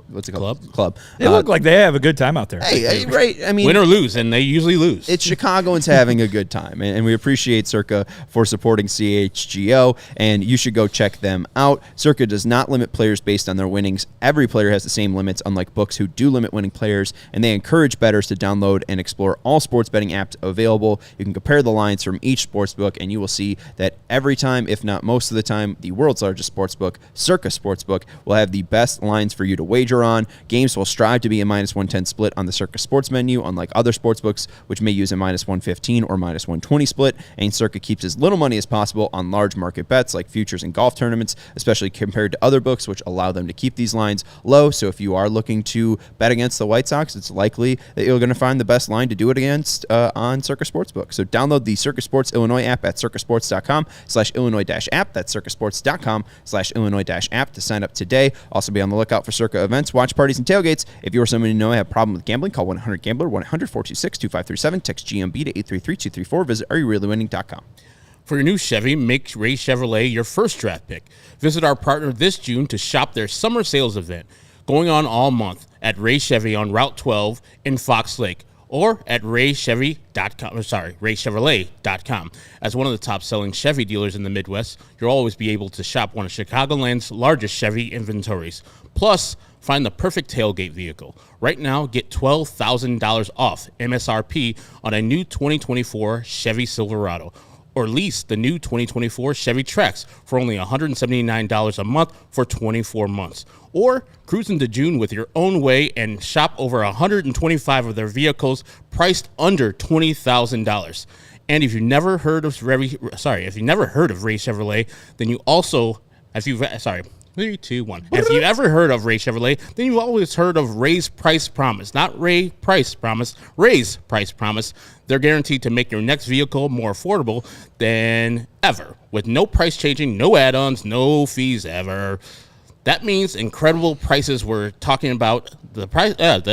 S1: what's it called? Club.
S2: They look like they have a good time out there.
S1: Hey, right. I mean,
S3: win or lose, and they usually lose.
S1: It's Chicagoans having a good time, and we appreciate Circa for supporting CHGO, and you should go check them out. Circa does not limit players based on their winnings. Every player has the same limits, unlike books who do limit winning players, and they encourage bettors to download and explore all sports betting apps available. You can compare the lines from each sportsbook, and you will see that every time, if not most of the time, the world's largest sportsbook, Circa Sportsbook, will have the best lines for you to wager on. Games will strive to be a -110 split on the Circa Sports menu, unlike other sportsbooks, which may use a -115 or -120 split, and Circa keeps as little money as possible on large market bets like futures and golf tournaments, especially compared to other books, which allow them to keep these lines low. So if you are looking to bet against the White Sox, it's likely that you're going to find the best line to do it against on Circa Sportsbook. So download the Circa Sports Illinois app at circasports.com/Illinois-app. That's circasports.com/Illinois-app to sign up today. Also be on the lookout for Circa events, watch parties, and tailgates. If you or someone you know have a problem with gambling, call 1-800-GAMBLER, 1-800-426-2537, text GMB to 833-234, visit areyourreallywinning.com.
S3: For your new Chevy, make Ray Chevrolet your first draft pick. Visit our partner this June to shop their summer sales event, going on all month at Ray Chevy on Route 12 in Fox Lake, or at raychevrolet.com. As one of the top-selling Chevy dealers in the Midwest, you'll always be able to shop one of Chicagoland's largest Chevy inventories. Plus, find the perfect tailgate vehicle. Right now, get $12,000 off MSRP on a new 2024 Chevy Silverado, or lease the new 2024 Chevy Trax for only $179 a month for 24 months. Or cruise into June with your own way and shop over 125 of their vehicles priced under $20,000. And if you've never heard of Ray Chevrolet, then you also, if you've ever heard of Ray Chevrolet, then you've always heard of Ray's Price Promise. Not Ray Price Promise, Ray's Price Promise. They're guaranteed to make your next vehicle more affordable than ever, with no price changing, no add-ons, no fees ever. That means incredible prices we're talking about. The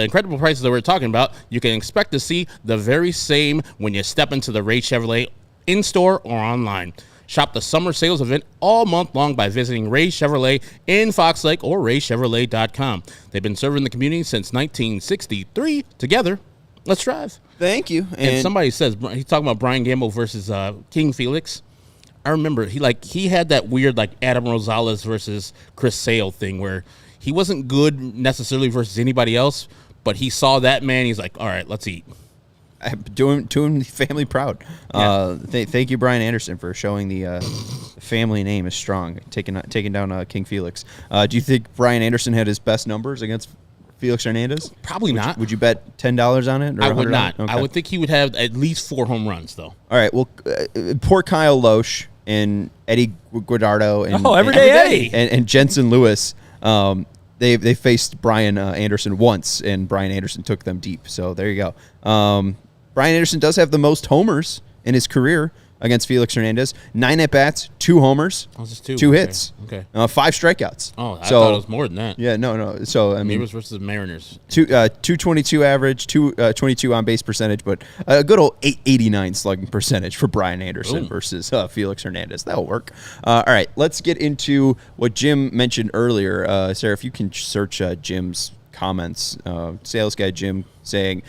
S3: incredible prices that we're talking about, you can expect to see the very same when you step into the Ray Chevrolet in-store or online. Shop the summer sales event all month long by visiting Ray Chevrolet in Fox Lake or raychevrolet.com. They've been serving the community since 1963. Together, let's drive.
S1: Thank you.
S3: And somebody says, he's talking about Brian Gamble versus King Felix. I remember he had that weird Adam Rosales versus Chris Sale thing where he wasn't good necessarily versus anybody else, but he saw that man. He's like, all right, let's eat.
S1: Doing the family proud. Yeah. Thank you, Brian Anderson, for showing the family name is strong, taking down King Felix. Do you think Brian Anderson had his best numbers against Felix Hernandez?
S3: Probably not.
S1: Would you bet $10 on it? Or
S3: I would not.
S1: Okay.
S3: I would think he would have at least 4 home runs, though.
S1: All right. Well, poor Kyle Loesch and Eddie Guardado and
S2: everyday Eddie
S1: and Jensen Lewis. They faced Brian Anderson once, and Brian Anderson took them deep. So there you go. Brian Anderson does have the most homers in his career against Felix Hernandez. 9 at-bats, 2 homers,
S3: oh, just
S1: 2 hits,
S3: okay.
S1: 5 strikeouts.
S3: Oh, I thought it was more than that.
S1: Yeah, no. So, I mean,
S3: Mariners versus Mariners.
S1: 222 average, 222 on-base percentage, but a good old 889 slugging percentage for Brian Anderson versus Felix Hernandez. That'll work. All right, let's get into what Jim mentioned earlier. Sarah, if you can search Jim's comments, sales guy Jim saying,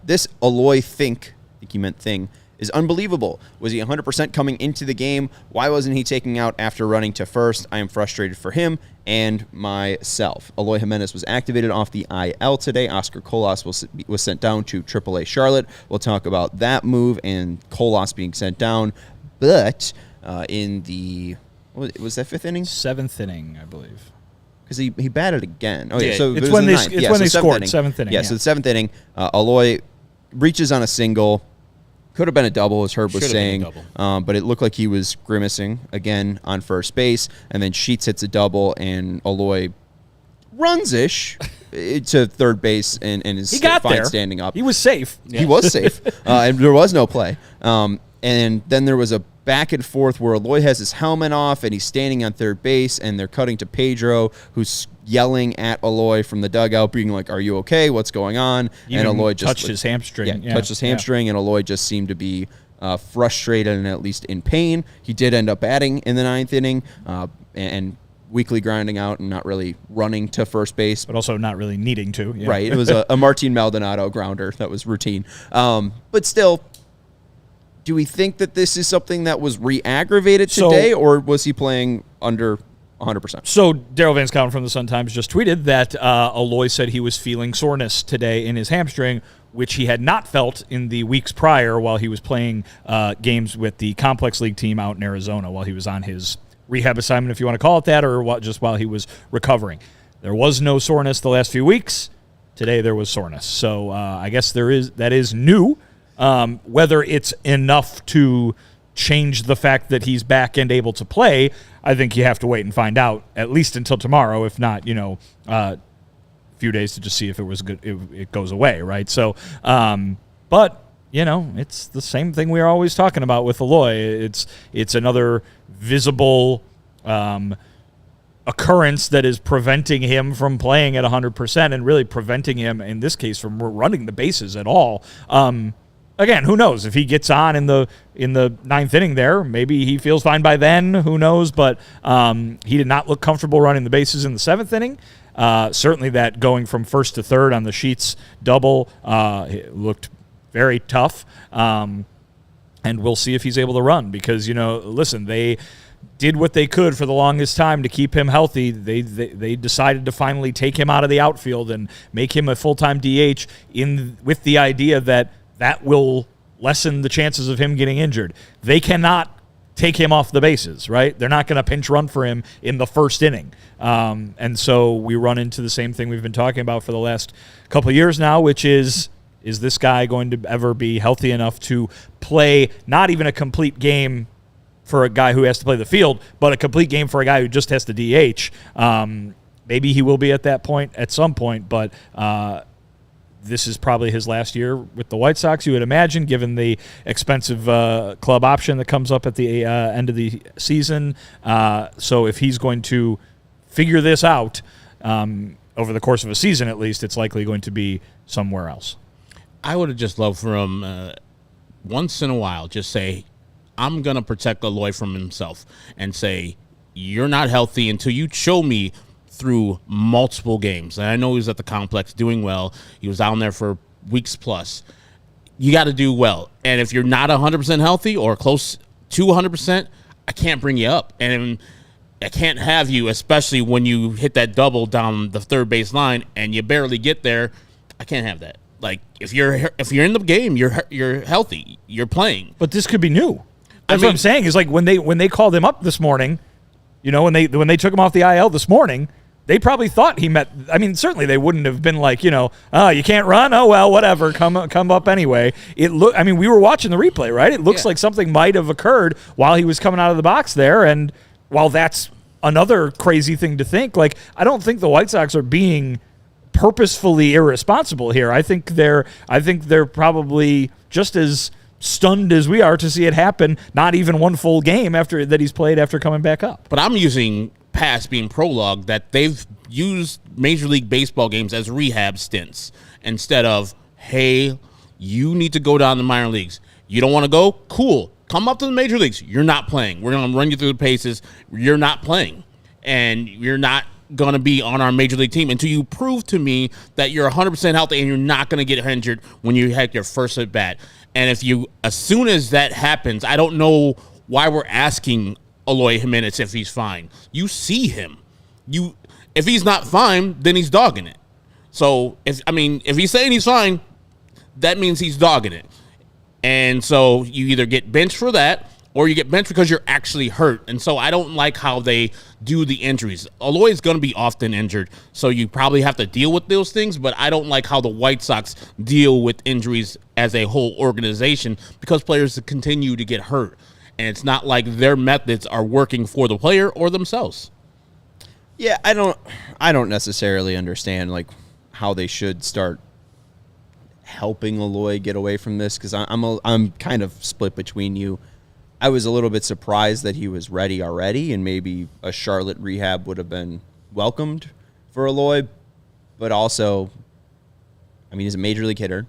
S1: this Eloy think he meant thing, is unbelievable. Was he 100% coming into the game? Why wasn't he taking out after running to first? I am frustrated for him and myself. Eloy Jimenez was activated off the IL today. Oscar Colas was sent down to AAA Charlotte. We'll talk about that move and Colas being sent down. But in the, was that 5th inning?
S2: 7th inning, I believe.
S1: Because he batted again. Oh, yeah. So
S2: it's when they scored, 7th inning.
S1: Yeah, so the 7th inning, Eloy reaches on a single. Could have been a double, as Herb was saying, but it looked like he was grimacing again on first base, and then Sheets hits a double, and Eloy runs-ish to third base and is fine standing up.
S2: He was safe.
S1: Yeah. He was safe, and there was no play. And then there was a back and forth where Eloy has his helmet off, and he's standing on third base, and they're cutting to Pedro, who's yelling at Eloy from the dugout, being like, "Are you okay? What's going on?"
S2: And Eloy just touched his hamstring.
S1: Touched his hamstring, and Eloy just seemed to be frustrated and at least in pain. He did end up batting in the 9th inning, and weakly grinding out and not really running to first base,
S2: but also not really needing to. Yeah.
S1: Right, it was a Martin Maldonado grounder that was routine, but still. Do we think that this is something that was re-aggravated today, or was he playing under 100%?
S2: So Daryl Van Scouten from the Sun-Times just tweeted that Eloy said he was feeling soreness today in his hamstring, which he had not felt in the weeks prior while he was playing games with the Complex League team out in Arizona while he was on his rehab assignment, if you want to call it that, or just while he was recovering. There was no soreness the last few weeks. Today there was soreness. So I guess that is new. Whether it's enough to change the fact that he's back and able to play, I think you have to wait and find out, at least until tomorrow, if not, a few days to just see if it was good, it goes away, right? So, but, it's the same thing we are always talking about with Eloy. It's another visible occurrence that is preventing him from playing at 100% and really preventing him, in this case, from running the bases at all. again, who knows if he gets on in the ninth inning there? Maybe he feels fine by then. Who knows? But he did not look comfortable running the bases in the seventh inning. Certainly, that going from first to third on the Sheets double looked very tough. And we'll see if he's able to run because listen, they did what they could for the longest time to keep him healthy. They decided to finally take him out of the outfield and make him a full-time DH with the idea that will lessen the chances of him getting injured. They cannot take him off the bases, right? They're not going to pinch run for him in the first inning. And so we run into the same thing we've been talking about for the last couple of years now, which is this guy going to ever be healthy enough to play not even a complete game for a guy who has to play the field, but a complete game for a guy who just has to DH. Maybe he will be at that point at some point, but this is probably his last year with the White Sox, you would imagine, given the expensive club option that comes up at the end of the season. So if he's going to figure this out over the course of a season at least, it's likely going to be somewhere else.
S3: I would have just loved for him once in a while just say, I'm going to protect Eloy from himself and say, you're not healthy until you show me through multiple games. And I know he was at the complex doing well. He was down there for weeks plus. You got to do well. And if you're not 100% healthy or close to 100%, I can't bring you up. And I can't have you, especially when you hit that double down the third base line and you barely get there. I can't have that. Like, if you're in the game, you're healthy. You're playing.
S2: But this could be new. That's what I'm saying is like when they called him up this morning, when they took him off the IL this morning, they probably thought he met. I mean, certainly they wouldn't have been like, you can't run. Oh well, whatever. Come up anyway. I mean, we were watching the replay, right? It looks like something might have occurred while he was coming out of the box there. And while that's another crazy thing to think, like I don't think the White Sox are being purposefully irresponsible here. I think they're probably just as stunned as we are to see it happen, not even one full game after that he's played after coming back up.
S3: But I'm using past being prologue that they've used Major League Baseball games as rehab stints instead of, hey, you need to go down to minor leagues. You don't want to go? Cool. Come up to the major leagues. You're not playing. We're going to run you through the paces. You're not playing. And you're not going to be on our major league team until you prove to me that you're 100% healthy and you're not going to get injured when you had your first at bat. And as soon as that happens, I don't know why we're asking Eloy Jimenez if he's fine. You see him. If he's not fine, then he's dogging it. So if he's saying he's fine, that means he's dogging it. And so you either get benched for that or you get benched because you're actually hurt. And so I don't like how they do the injuries. Eloy is going to be often injured, so you probably have to deal with those things, but I don't like how the White Sox deal with injuries as a whole organization because players continue to get hurt. And it's not like their methods are working for the player or themselves.
S1: Yeah, I don't necessarily understand like how they should start helping Eloy get away from this because I'm kind of split between you. I was a little bit surprised that he was ready already, and maybe a Charlotte rehab would have been welcomed for Eloy. But also, I mean, he's a major league hitter.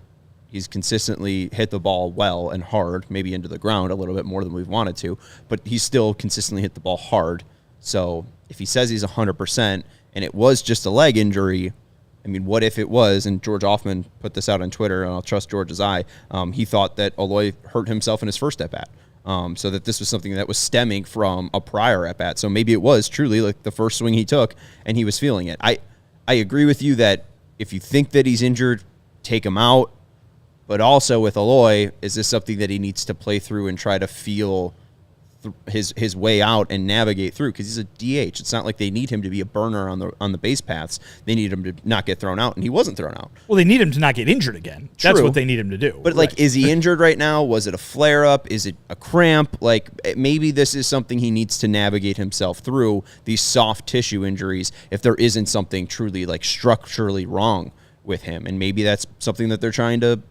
S1: He's consistently hit the ball well and hard, maybe into the ground a little bit more than we've wanted to, but he's still consistently hit the ball hard. So if he says he's 100% and it was just a leg injury, I mean, what if it was, and George Hoffman put this out on Twitter, and I'll trust George's eye, he thought that Eloy hurt himself in his first at-bat. So that this was something that was stemming from a prior at-bat. So maybe it was truly like the first swing he took and he was feeling it. I agree with you that if you think that he's injured, take him out. But also with Eloy, is this something that he needs to play through and try to feel his way out and navigate through? Because he's a DH. It's not like they need him to be a burner on the base paths. They need him to not get thrown out, and he wasn't thrown out.
S2: Well, they need him to not get injured again. True. That's what they need him to do.
S1: But, like, is he injured right now? Was it a flare-up? Is it a cramp? Like, maybe this is something he needs to navigate himself through, these soft tissue injuries, if there isn't something truly, like, structurally wrong with him. And maybe that's something that they're trying to,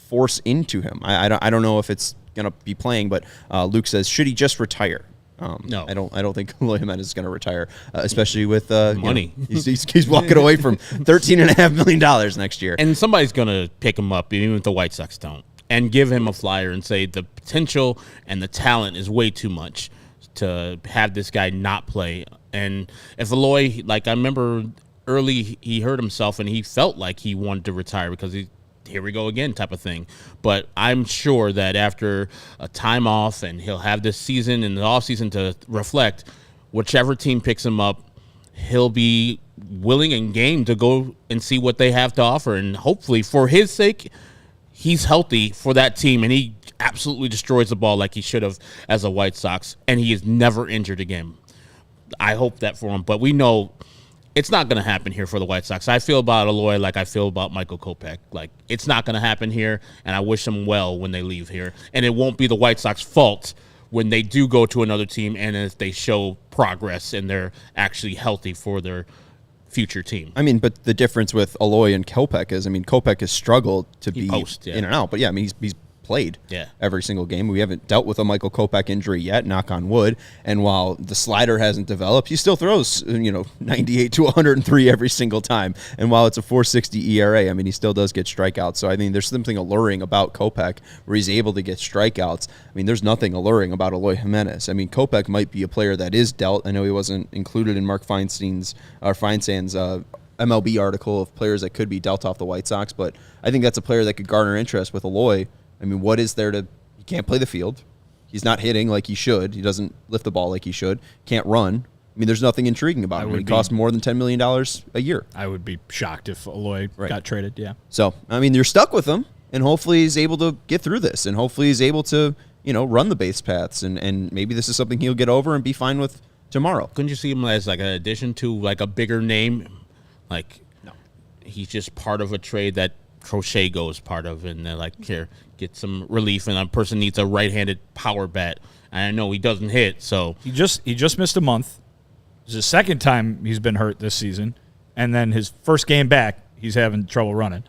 S1: force into him. I don't know if it's going to be playing, but Luke says, should he just retire? No, I don't think Eloy Jimenez is going to retire, especially with
S3: money.
S1: He's walking away from $13.5 million next year,
S3: and somebody's going to pick him up, even if the White Sox don't. and give him a flyer and say the potential and the talent is way too much to have this guy not play. And if Eloy, like I remember early, he hurt himself and he felt like he wanted to retire because here we go again type of thing. But I'm sure that after a time off, and he'll have this season and the offseason to reflect, whichever team picks him up, he'll be willing and game to go and see what they have to offer. And hopefully for his sake, he's healthy for that team and he absolutely destroys the ball like he should have as a White Sox, and he is never injured again. I hope that for him, but we know it's not going to happen here for the White Sox. I feel about Eloy like I feel about Michael Kopech. Like, it's not going to happen here, and I wish them well when they leave here. And it won't be the White Sox fault when they do go to another team and if they show progress and they're actually healthy for their future team.
S1: I mean, but the difference with Eloy and Kopech is, I mean, Kopech has struggled to be in and out. But, yeah, I mean, he's played every single game. We haven't dealt with a Michael Kopech injury yet, knock on wood. And while the slider hasn't developed, he still throws, 98 to 103 every single time. And while it's a 4.60 ERA, I mean, he still does get strikeouts. So, I mean, there's something alluring about Kopech where he's able to get strikeouts. I mean, there's nothing alluring about Eloy Jimenez. I mean, Kopech might be a player that is dealt. I know he wasn't included in Mark Feinsand's MLB article of players that could be dealt off the White Sox, but I think that's a player that could garner interest with Eloy. I mean, what is there he can't play the field. He's not hitting like he should. He doesn't lift the ball like he should. Can't run. I mean, there's nothing intriguing about him. He costs more than $10 million a year.
S2: I would be shocked if Eloy got traded, yeah.
S1: So, I mean, you're stuck with him, and hopefully he's able to get through this, and hopefully he's able to, run the base paths, and maybe this is something he'll get over and be fine with tomorrow.
S3: Couldn't you see him as like an addition to like a bigger name? Like, no, he's just part of a trade that Crochet goes part of, and they're like, here, get some relief, and a person needs a right-handed power bat. And I know he doesn't hit, so
S2: he just missed a month. It's the second time he's been hurt this season, and then his first game back, he's having trouble running.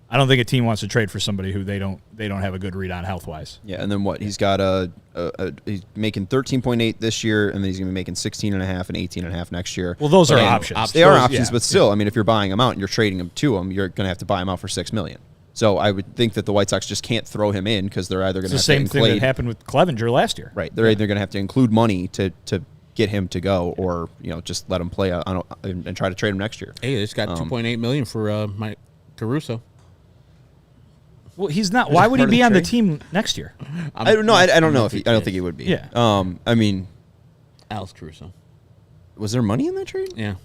S2: I don't think a team wants to trade for somebody who they don't have a good read on health-wise.
S1: Yeah, and then what? He's got he's making 13.8 this year, and then he's going to be making 16.5 and 18.5 next year.
S2: Well, those are options.
S1: They are options, but still, I mean, if you're buying them out and you're trading them to him, you're going to have to buy them out for $6 million. So I would think that the White Sox just can't throw him in because they're either going to have to include.
S2: It's the same thing that happened with Clevenger last year.
S1: Right. They're either going to have to include money to get him to go, or just let him play and try to trade him next year.
S3: Hey, it's got $2.8 million for Mike Caruso.
S2: Well, he's not. Why would he be on the team next year?
S1: I don't know. I don't know if I don't think he would be.
S2: Yeah.
S1: I mean,
S3: Alex Caruso.
S1: Was there money in that trade?
S3: Yeah.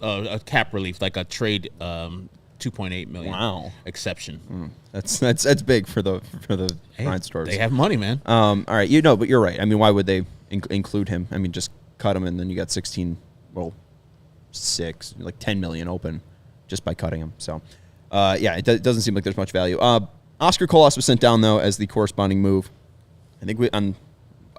S3: A cap relief, like a trade. $2.8 million exception.
S1: That's big for the Giant Stars.
S3: They have money, man.
S1: All right, but you're right. I mean, why would they include him? I mean, just cut him, and then you got 10 million open just by cutting him. So, it doesn't seem like there's much value. Oscar Colas was sent down though as the corresponding move. I think on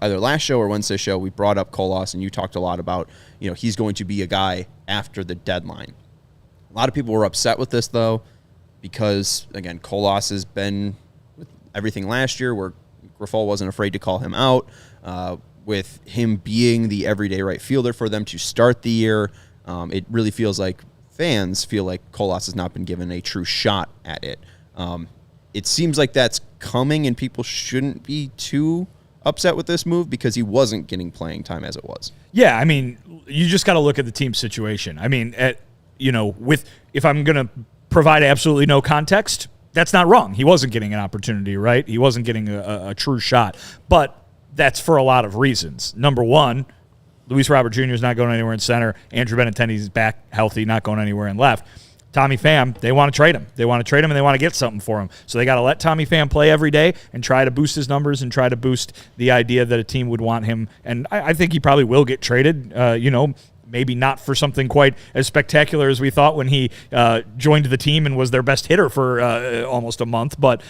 S1: either last show or Wednesday show we brought up Colas, and you talked a lot about he's going to be a guy after the deadline. A lot of people were upset with this, though, because, again, Colas has been with everything last year where Grifol wasn't afraid to call him out. With him being the everyday right fielder for them to start the year, it really feels like fans feel like Colas has not been given a true shot at it. It seems like that's coming, and people shouldn't be too upset with this move because he wasn't getting playing time as it was.
S2: Yeah, I mean, you just got to look at the team situation. I mean, if I'm going to provide absolutely no context, that's not wrong. He wasn't getting an opportunity, right? He wasn't getting a true shot. But that's for a lot of reasons. Number one, Luis Robert Jr. is not going anywhere in center. Andrew Benintendi is back healthy, not going anywhere in left. Tommy Pham, they want to trade him. They want to trade him, and they want to get something for him. So they got to let Tommy Pham play every day and try to boost his numbers and try to boost the idea that a team would want him. And I think he probably will get traded, maybe not for something quite as spectacular as we thought when he joined the team and was their best hitter for almost a month. But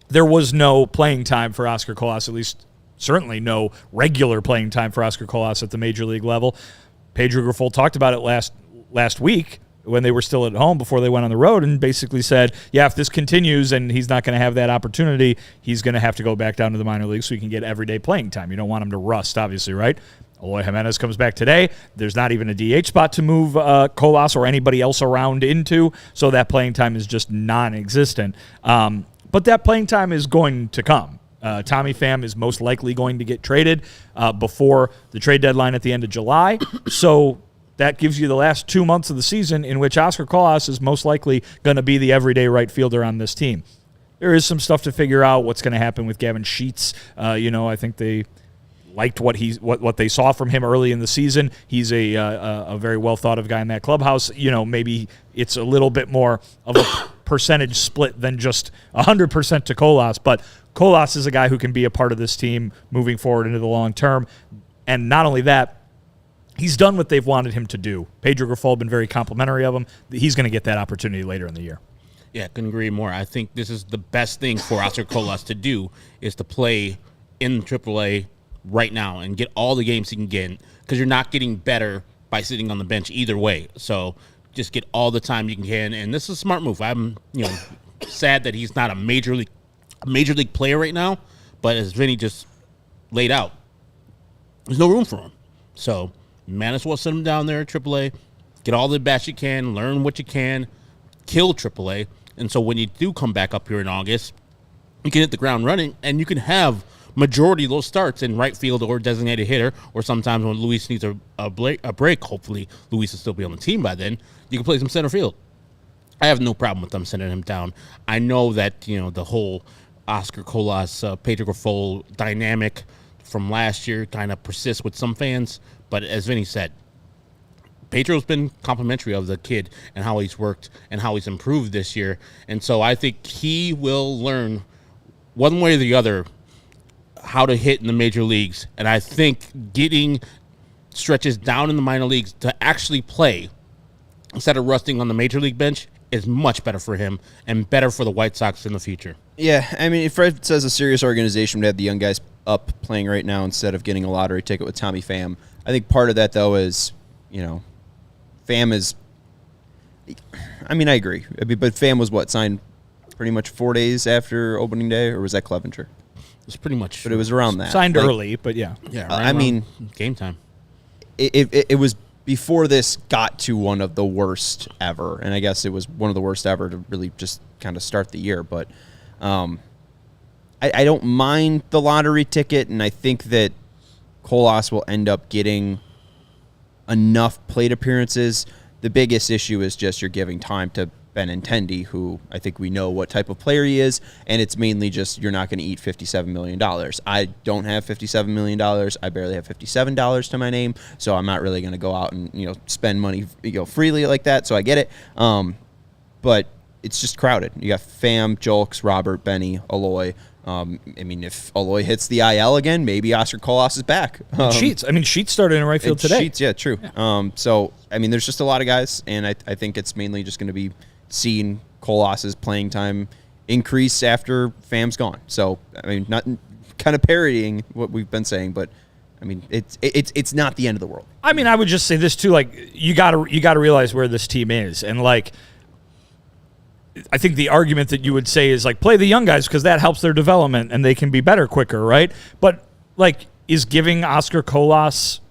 S2: there was no playing time for Oscar Colas, at least certainly no regular playing time for Oscar Colas at the major league level. Pedro Grifol talked about it last week when they were still at home before they went on the road, and basically said, if this continues and he's not going to have that opportunity, he's going to have to go back down to the minor leagues so he can get everyday playing time. You don't want him to rust, obviously, right? Eloy Jimenez comes back today. There's not even a DH spot to move Colas or anybody else around into, so that playing time is just non-existent. But that playing time is going to come. Tommy Pham is most likely going to get traded before the trade deadline at the end of July. So that gives you the last 2 months of the season in which Oscar Colas is most likely going to be the everyday right fielder on this team. There is some stuff to figure out what's going to happen with Gavin Sheets. I think they liked what they saw from him early in the season. He's a very well thought of guy in that clubhouse. Maybe it's a little bit more of a percentage split than just 100% to Colas, but Colas is a guy who can be a part of this team moving forward into the long term. And not only that, he's done what they've wanted him to do. Pedro Grifol has been very complimentary of him. He's going to get that opportunity later in the year.
S3: Yeah, couldn't agree more. I think this is the best thing for Oscar Colas to do is to play in AAA right now and get all the games he can get, because you're not getting better by sitting on the bench either way. So just get all the time you can get, and this is a smart move. I'm sad that he's not a major league player right now, but as Vinny just laid out, there's no room for him. So might as well send him down there at AAA, get all the bats you can, learn what you can, kill AAA, and so when you do come back up here in August, you can hit the ground running, and you can have majority of those starts in right field or designated hitter, or sometimes when Luis needs a break, hopefully Luis will still be on the team by then, you can play some center field. I have no problem with them sending him down. I know that, the whole Oscar Colas, Pedro Grifol dynamic from last year kind of persists with some fans, but as Vinny said, Pedro's been complimentary of the kid and how he's worked and how he's improved this year, and so I think he will learn one way or the other how to hit in the major leagues, and I think getting stretches down in the minor leagues to actually play instead of resting on the major league bench is much better for him and better for the White Sox in the future.
S1: Yeah, I mean, if Fred says a serious organization would have the young guys up playing right now instead of getting a lottery ticket with Tommy Pham, I think part of that, though, is, Pham is – I mean, I agree. But Pham was signed pretty much 4 days after opening day, or was that Clevenger?
S3: It's pretty much,
S1: but it was around that.
S2: Signed early, but yeah.
S3: Yeah,
S1: I mean,
S3: game time.
S1: It was before this got to one of the worst ever, and I guess it was one of the worst ever to really just kind of start the year. But I don't mind the lottery ticket, and I think that Colas will end up getting enough plate appearances. The biggest issue is just you're giving time to Benintendi, who I think we know what type of player he is, and it's mainly just you're not going to eat $57 million. I don't have $57 million. I barely have $57 to my name, so I'm not really going to go out and spend money freely like that, so I get it. But it's just crowded. You got Pham, Julks, Robert, Benny, Aloy. I mean, if Aloy hits the IL again, maybe Oscar Colas is back.
S2: Sheets. I mean, Sheets started in right field today.
S1: Sheets, yeah, true. Yeah. So, I mean, there's just a lot of guys, and I think it's mainly just going to be seeing Colas's playing time increase after Pham's gone. So, I mean, not kind of parodying what we've been saying, but I mean, it's not the end of the world.
S2: I mean, I would just say this too, like you got to realize where this team is, and like I think the argument that you would say is like play the young guys because that helps their development and they can be better quicker, right? But like, is giving Oscar Colas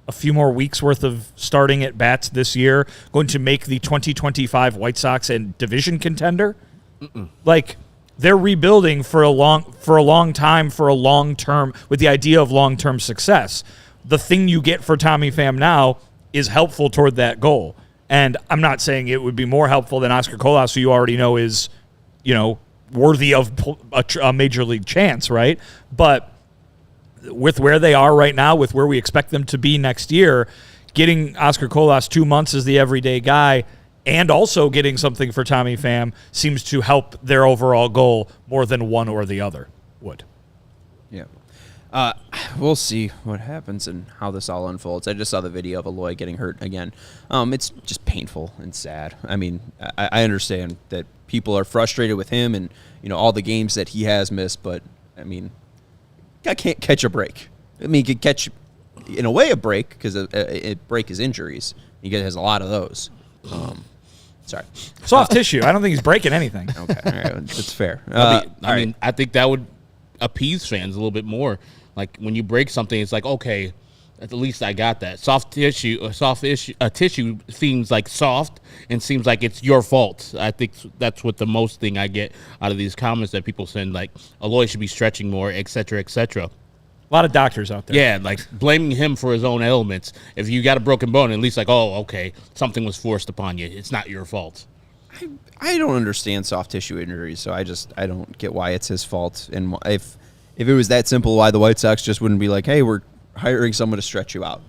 S2: a few more weeks worth of starting at bats this year going to make the 2025 White Sox a division contender? Mm-mm. Like, they're rebuilding for a long time, for a long term, with the idea of long term success. The thing you get for Tommy Pham now is helpful toward that goal. And I'm not saying it would be more helpful than Oscar Colas, who you already know is, worthy of a major league chance, right? But with where they are right now, with where we expect them to be next year, getting Oscar Colas 2 months as the everyday guy and also getting something for Tommy Pham seems to help their overall goal more than one or the other would.
S1: Yeah. We'll see what happens and how this all unfolds. I just saw the video of Aloy getting hurt again. It's just painful and sad. I mean, I understand that people are frustrated with him and, all the games that he has missed, but, I mean, guy can't catch a break. I mean, he could catch, in a way, a break because a break is injuries. He has a lot of those. Sorry.
S2: Soft tissue. I don't think he's breaking anything.
S1: Okay. All right. That's fair.
S3: I think that would appease fans a little bit more. Like, when you break something, it's like, okay, At least I got that. Tissue seems like soft and seems like it's your fault. I think that's what the most thing I get out of these comments that people send, like, Aloy should be stretching more, et cetera, et cetera.
S2: A lot of doctors out there.
S3: Yeah, like blaming him for his own ailments. If you got a broken bone, at least like, oh, okay, something was forced upon you. It's not your fault.
S1: I don't understand soft tissue injuries, so I don't get why it's his fault. And if it was that simple, why the White Sox just wouldn't be like, hey, we're hiring someone to stretch you out.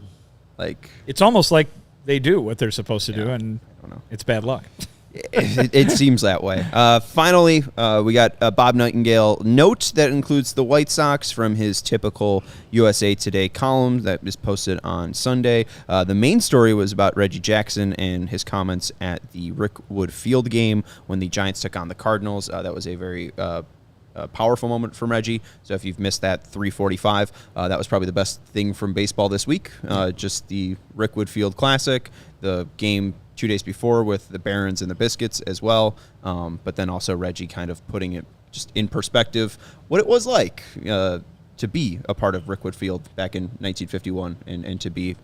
S1: Like,
S2: it's almost like they do what they're supposed to do, and
S1: I don't know.
S2: It's bad luck.
S1: It seems that way. Finally, we got a Bob Nightingale note that includes the White Sox from his typical USA Today column that is posted on Sunday. The main story was about Reggie Jackson and his comments at the Rickwood Field game when the Giants took on the Cardinals. That was a very powerful moment from Reggie. So if you've missed that 3:45, that was probably the best thing from baseball this week. Just the Rickwood Field Classic, the game 2 days before with the Barons and the Biscuits as well. But then also Reggie kind of putting it just in perspective, what it was like to be a part of Rickwood Field back in 1951 and to be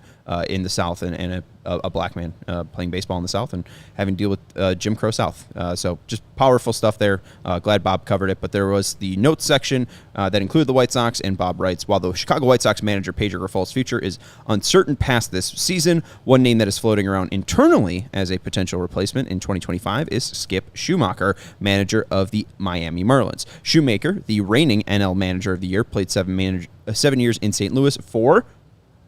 S1: in the South and a black man playing baseball in the South and having to deal with Jim Crow South. So just powerful stuff there. Glad Bob covered it. But there was the notes section that included the White Sox, and Bob writes, while the Chicago White Sox manager Pedro Grifol's future is uncertain past this season, one name that is floating around internally as a potential replacement in 2025 is Skip Schumacher, manager of the Miami Marlins. Shoemaker, the reigning NL manager of the year, played 7 years in St. Louis for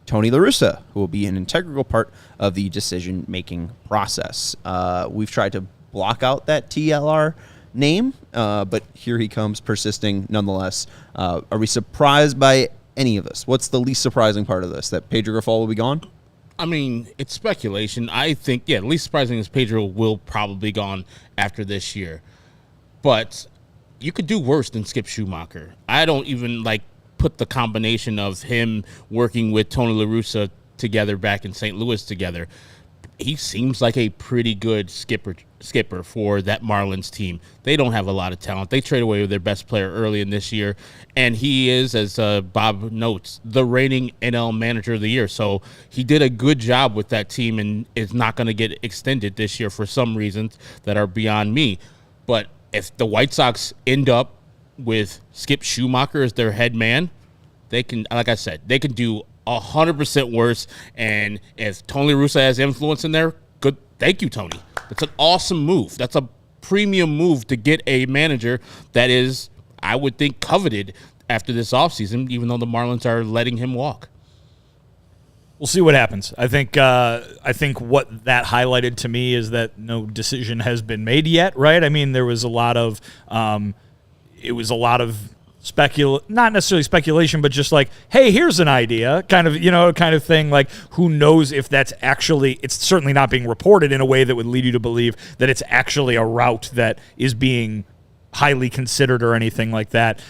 S1: Tony La Russa, who will be an integral part of the decision-making process. We've tried to block out that TLR name, but here he comes, persisting nonetheless. Are we surprised by any of this? What's the least surprising part of this, that Pedro Grifol will be gone?
S3: I mean, it's speculation. I think, the least surprising is Pedro will probably be gone after this year. But you could do worse than Skip Schumacher. I don't even, put the combination of him working with Tony La Russa together back in St. Louis together. He seems like a pretty good skipper for that Marlins team. They don't have a lot of talent. They trade away with their best player early in this year, and he is, as Bob notes, the reigning NL manager of the year. So he did a good job with that team and is not going to get extended this year for some reasons that are beyond me. But if the White Sox end up with Skip Schumacher as their head man, they can, like I said, they can do 100% worse. And if Tony La Russa has influence in there, good. Thank you, Tony. That's an awesome move. That's a premium move to get a manager that is, I would think, coveted after this offseason, even though the Marlins are letting him walk.
S2: We'll see what happens. I think what that highlighted to me is that no decision has been made yet, right? I mean, there was a lot of not necessarily speculation, but just like, hey, here's an idea, kind of thing. Like, who knows if that's actually, it's certainly not being reported in a way that would lead you to believe that it's actually a route that is being highly considered or anything like that.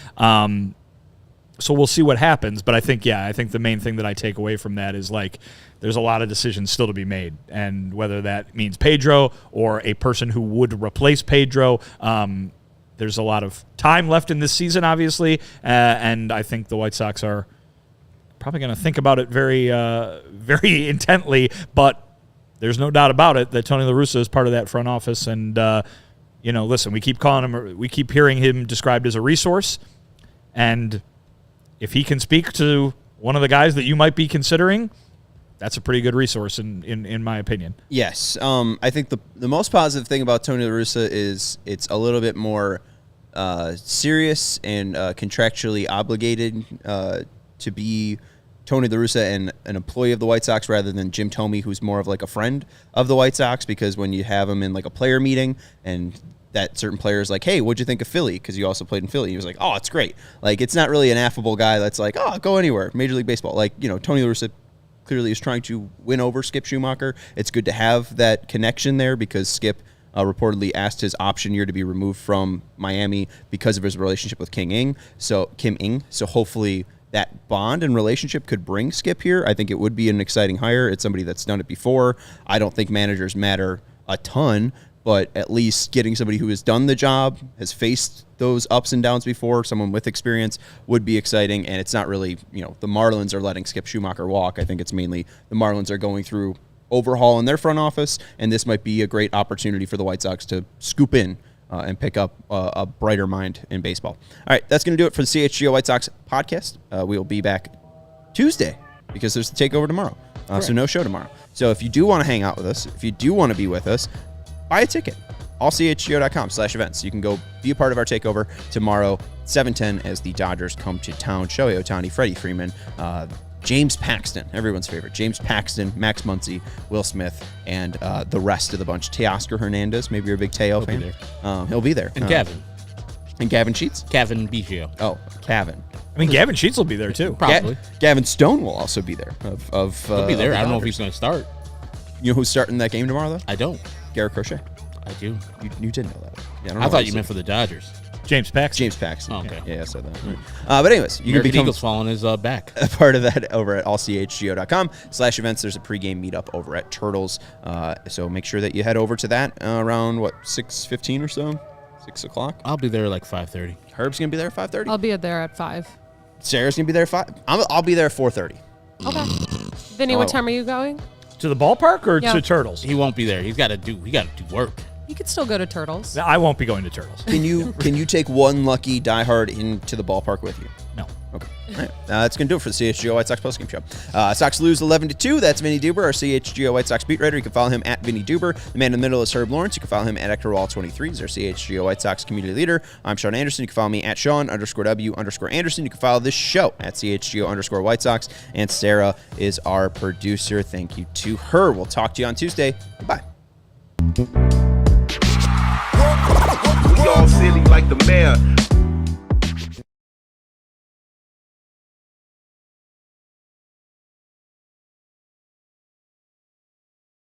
S2: So we'll see what happens. But I think the main thing that I take away from that is, like, there's a lot of decisions still to be made. And whether that means Pedro or a person who would replace Pedro, there's a lot of time left in this season, obviously. And I think the White Sox are probably going to think about it very, very intently. But there's no doubt about it that Tony La Russa is part of that front office. And, listen, we keep hearing him described as a resource. And if he can speak to one of the guys that you might be considering, that's a pretty good resource in my opinion.
S1: Yes. I think the most positive thing about Tony La Russa is it's a little bit more serious and contractually obligated to be Tony La Russa and an employee of the White Sox rather than Jim Thome, who's more of like a friend of the White Sox, because when you have him in like a player meeting and that certain player is like, hey, what'd you think of Philly? Because you also played in Philly. He was like, oh, it's great. Like, it's not really an affable guy that's like, oh, go anywhere. Major League Baseball. Like, Tony La Russa clearly is trying to win over Skip Schumacher. It's good to have that connection there because Skip reportedly asked his option year to be removed from Miami because of his relationship with Kim Ng. So hopefully that bond and relationship could bring Skip here. I think it would be an exciting hire. It's somebody that's done it before. I don't think managers matter a ton, but at least getting somebody who has done the job, has faced those ups and downs before, someone with experience would be exciting. And it's not really, the Marlins are letting Skip Schumacher walk. I think it's mainly the Marlins are going through overhaul in their front office, and this might be a great opportunity for the White Sox to scoop in and pick up a brighter mind in baseball. All right, that's going to do it for the CHGO White Sox podcast. We will be back Tuesday because there's the takeover tomorrow. So no show tomorrow. So if you do want to hang out with us, if you do want to be with us, buy a ticket. allchgo.com/events. You can go be a part of our takeover tomorrow, 7:10, as the Dodgers come to town. Shohei Ohtani, Freddie Freeman, James Paxton, everyone's favorite. James Paxton, Max Muncy, Will Smith, and the rest of the bunch. Teoscar Hernandez, maybe you're a big Teo fan. He'll be there.
S3: And Gavin.
S1: And Gavin Sheets?
S3: Gavin Biggio.
S1: Oh, Gavin.
S2: I mean, Gavin Sheets will be there, too.
S3: Probably.
S1: Gavin Stone will also be there.
S3: He'll be there. I don't know if he's going to start.
S1: You know who's starting that game tomorrow, though?
S3: I don't.
S1: Garrett Crochet.
S3: I do.
S1: You did know that. Yeah,
S3: I thought you meant for the Dodgers.
S2: James Paxton.
S1: James Paxton.
S3: Oh, okay.
S1: Yeah, I said that. But anyways, you can become
S3: Eagles following his back.
S1: a part of that over at allchgo.com/events. There's a pregame meetup over at Turtles. So make sure that you head over to that around, 6:15 or so? 6 o'clock?
S3: I'll be there like 5:30.
S1: Herb's going to be there at 5:30?
S4: I'll be there at 5.
S1: Sarah's going to be there at 5? I'll be there at 4:30.
S4: Okay. Vinny, what time are you going?
S2: To the ballpark or
S4: Yeah.
S2: to Turtles?
S3: He won't be there. He got to do work.
S4: You could still go to Turtles.
S2: I won't be going to Turtles.
S1: Can you take one lucky diehard into the ballpark with you?
S2: No.
S1: Okay. All right. That's going to do it for the CHGO White Sox postgame show. Sox lose 11-2. That's Vinnie Duber, our CHGO White Sox beat writer. You can follow him at Vinnie Duber. The man in the middle is Herb Lawrence. You can follow him at EctorWall23. He's our CHGO White Sox community leader. I'm Sean Anderson. You can follow me at Sean_W_Anderson. You can follow this show at CHGO_White Sox. And Sarah is our producer. Thank you to her. We'll talk to you on Tuesday. Goodbye.
S5: We all silly like the mayor.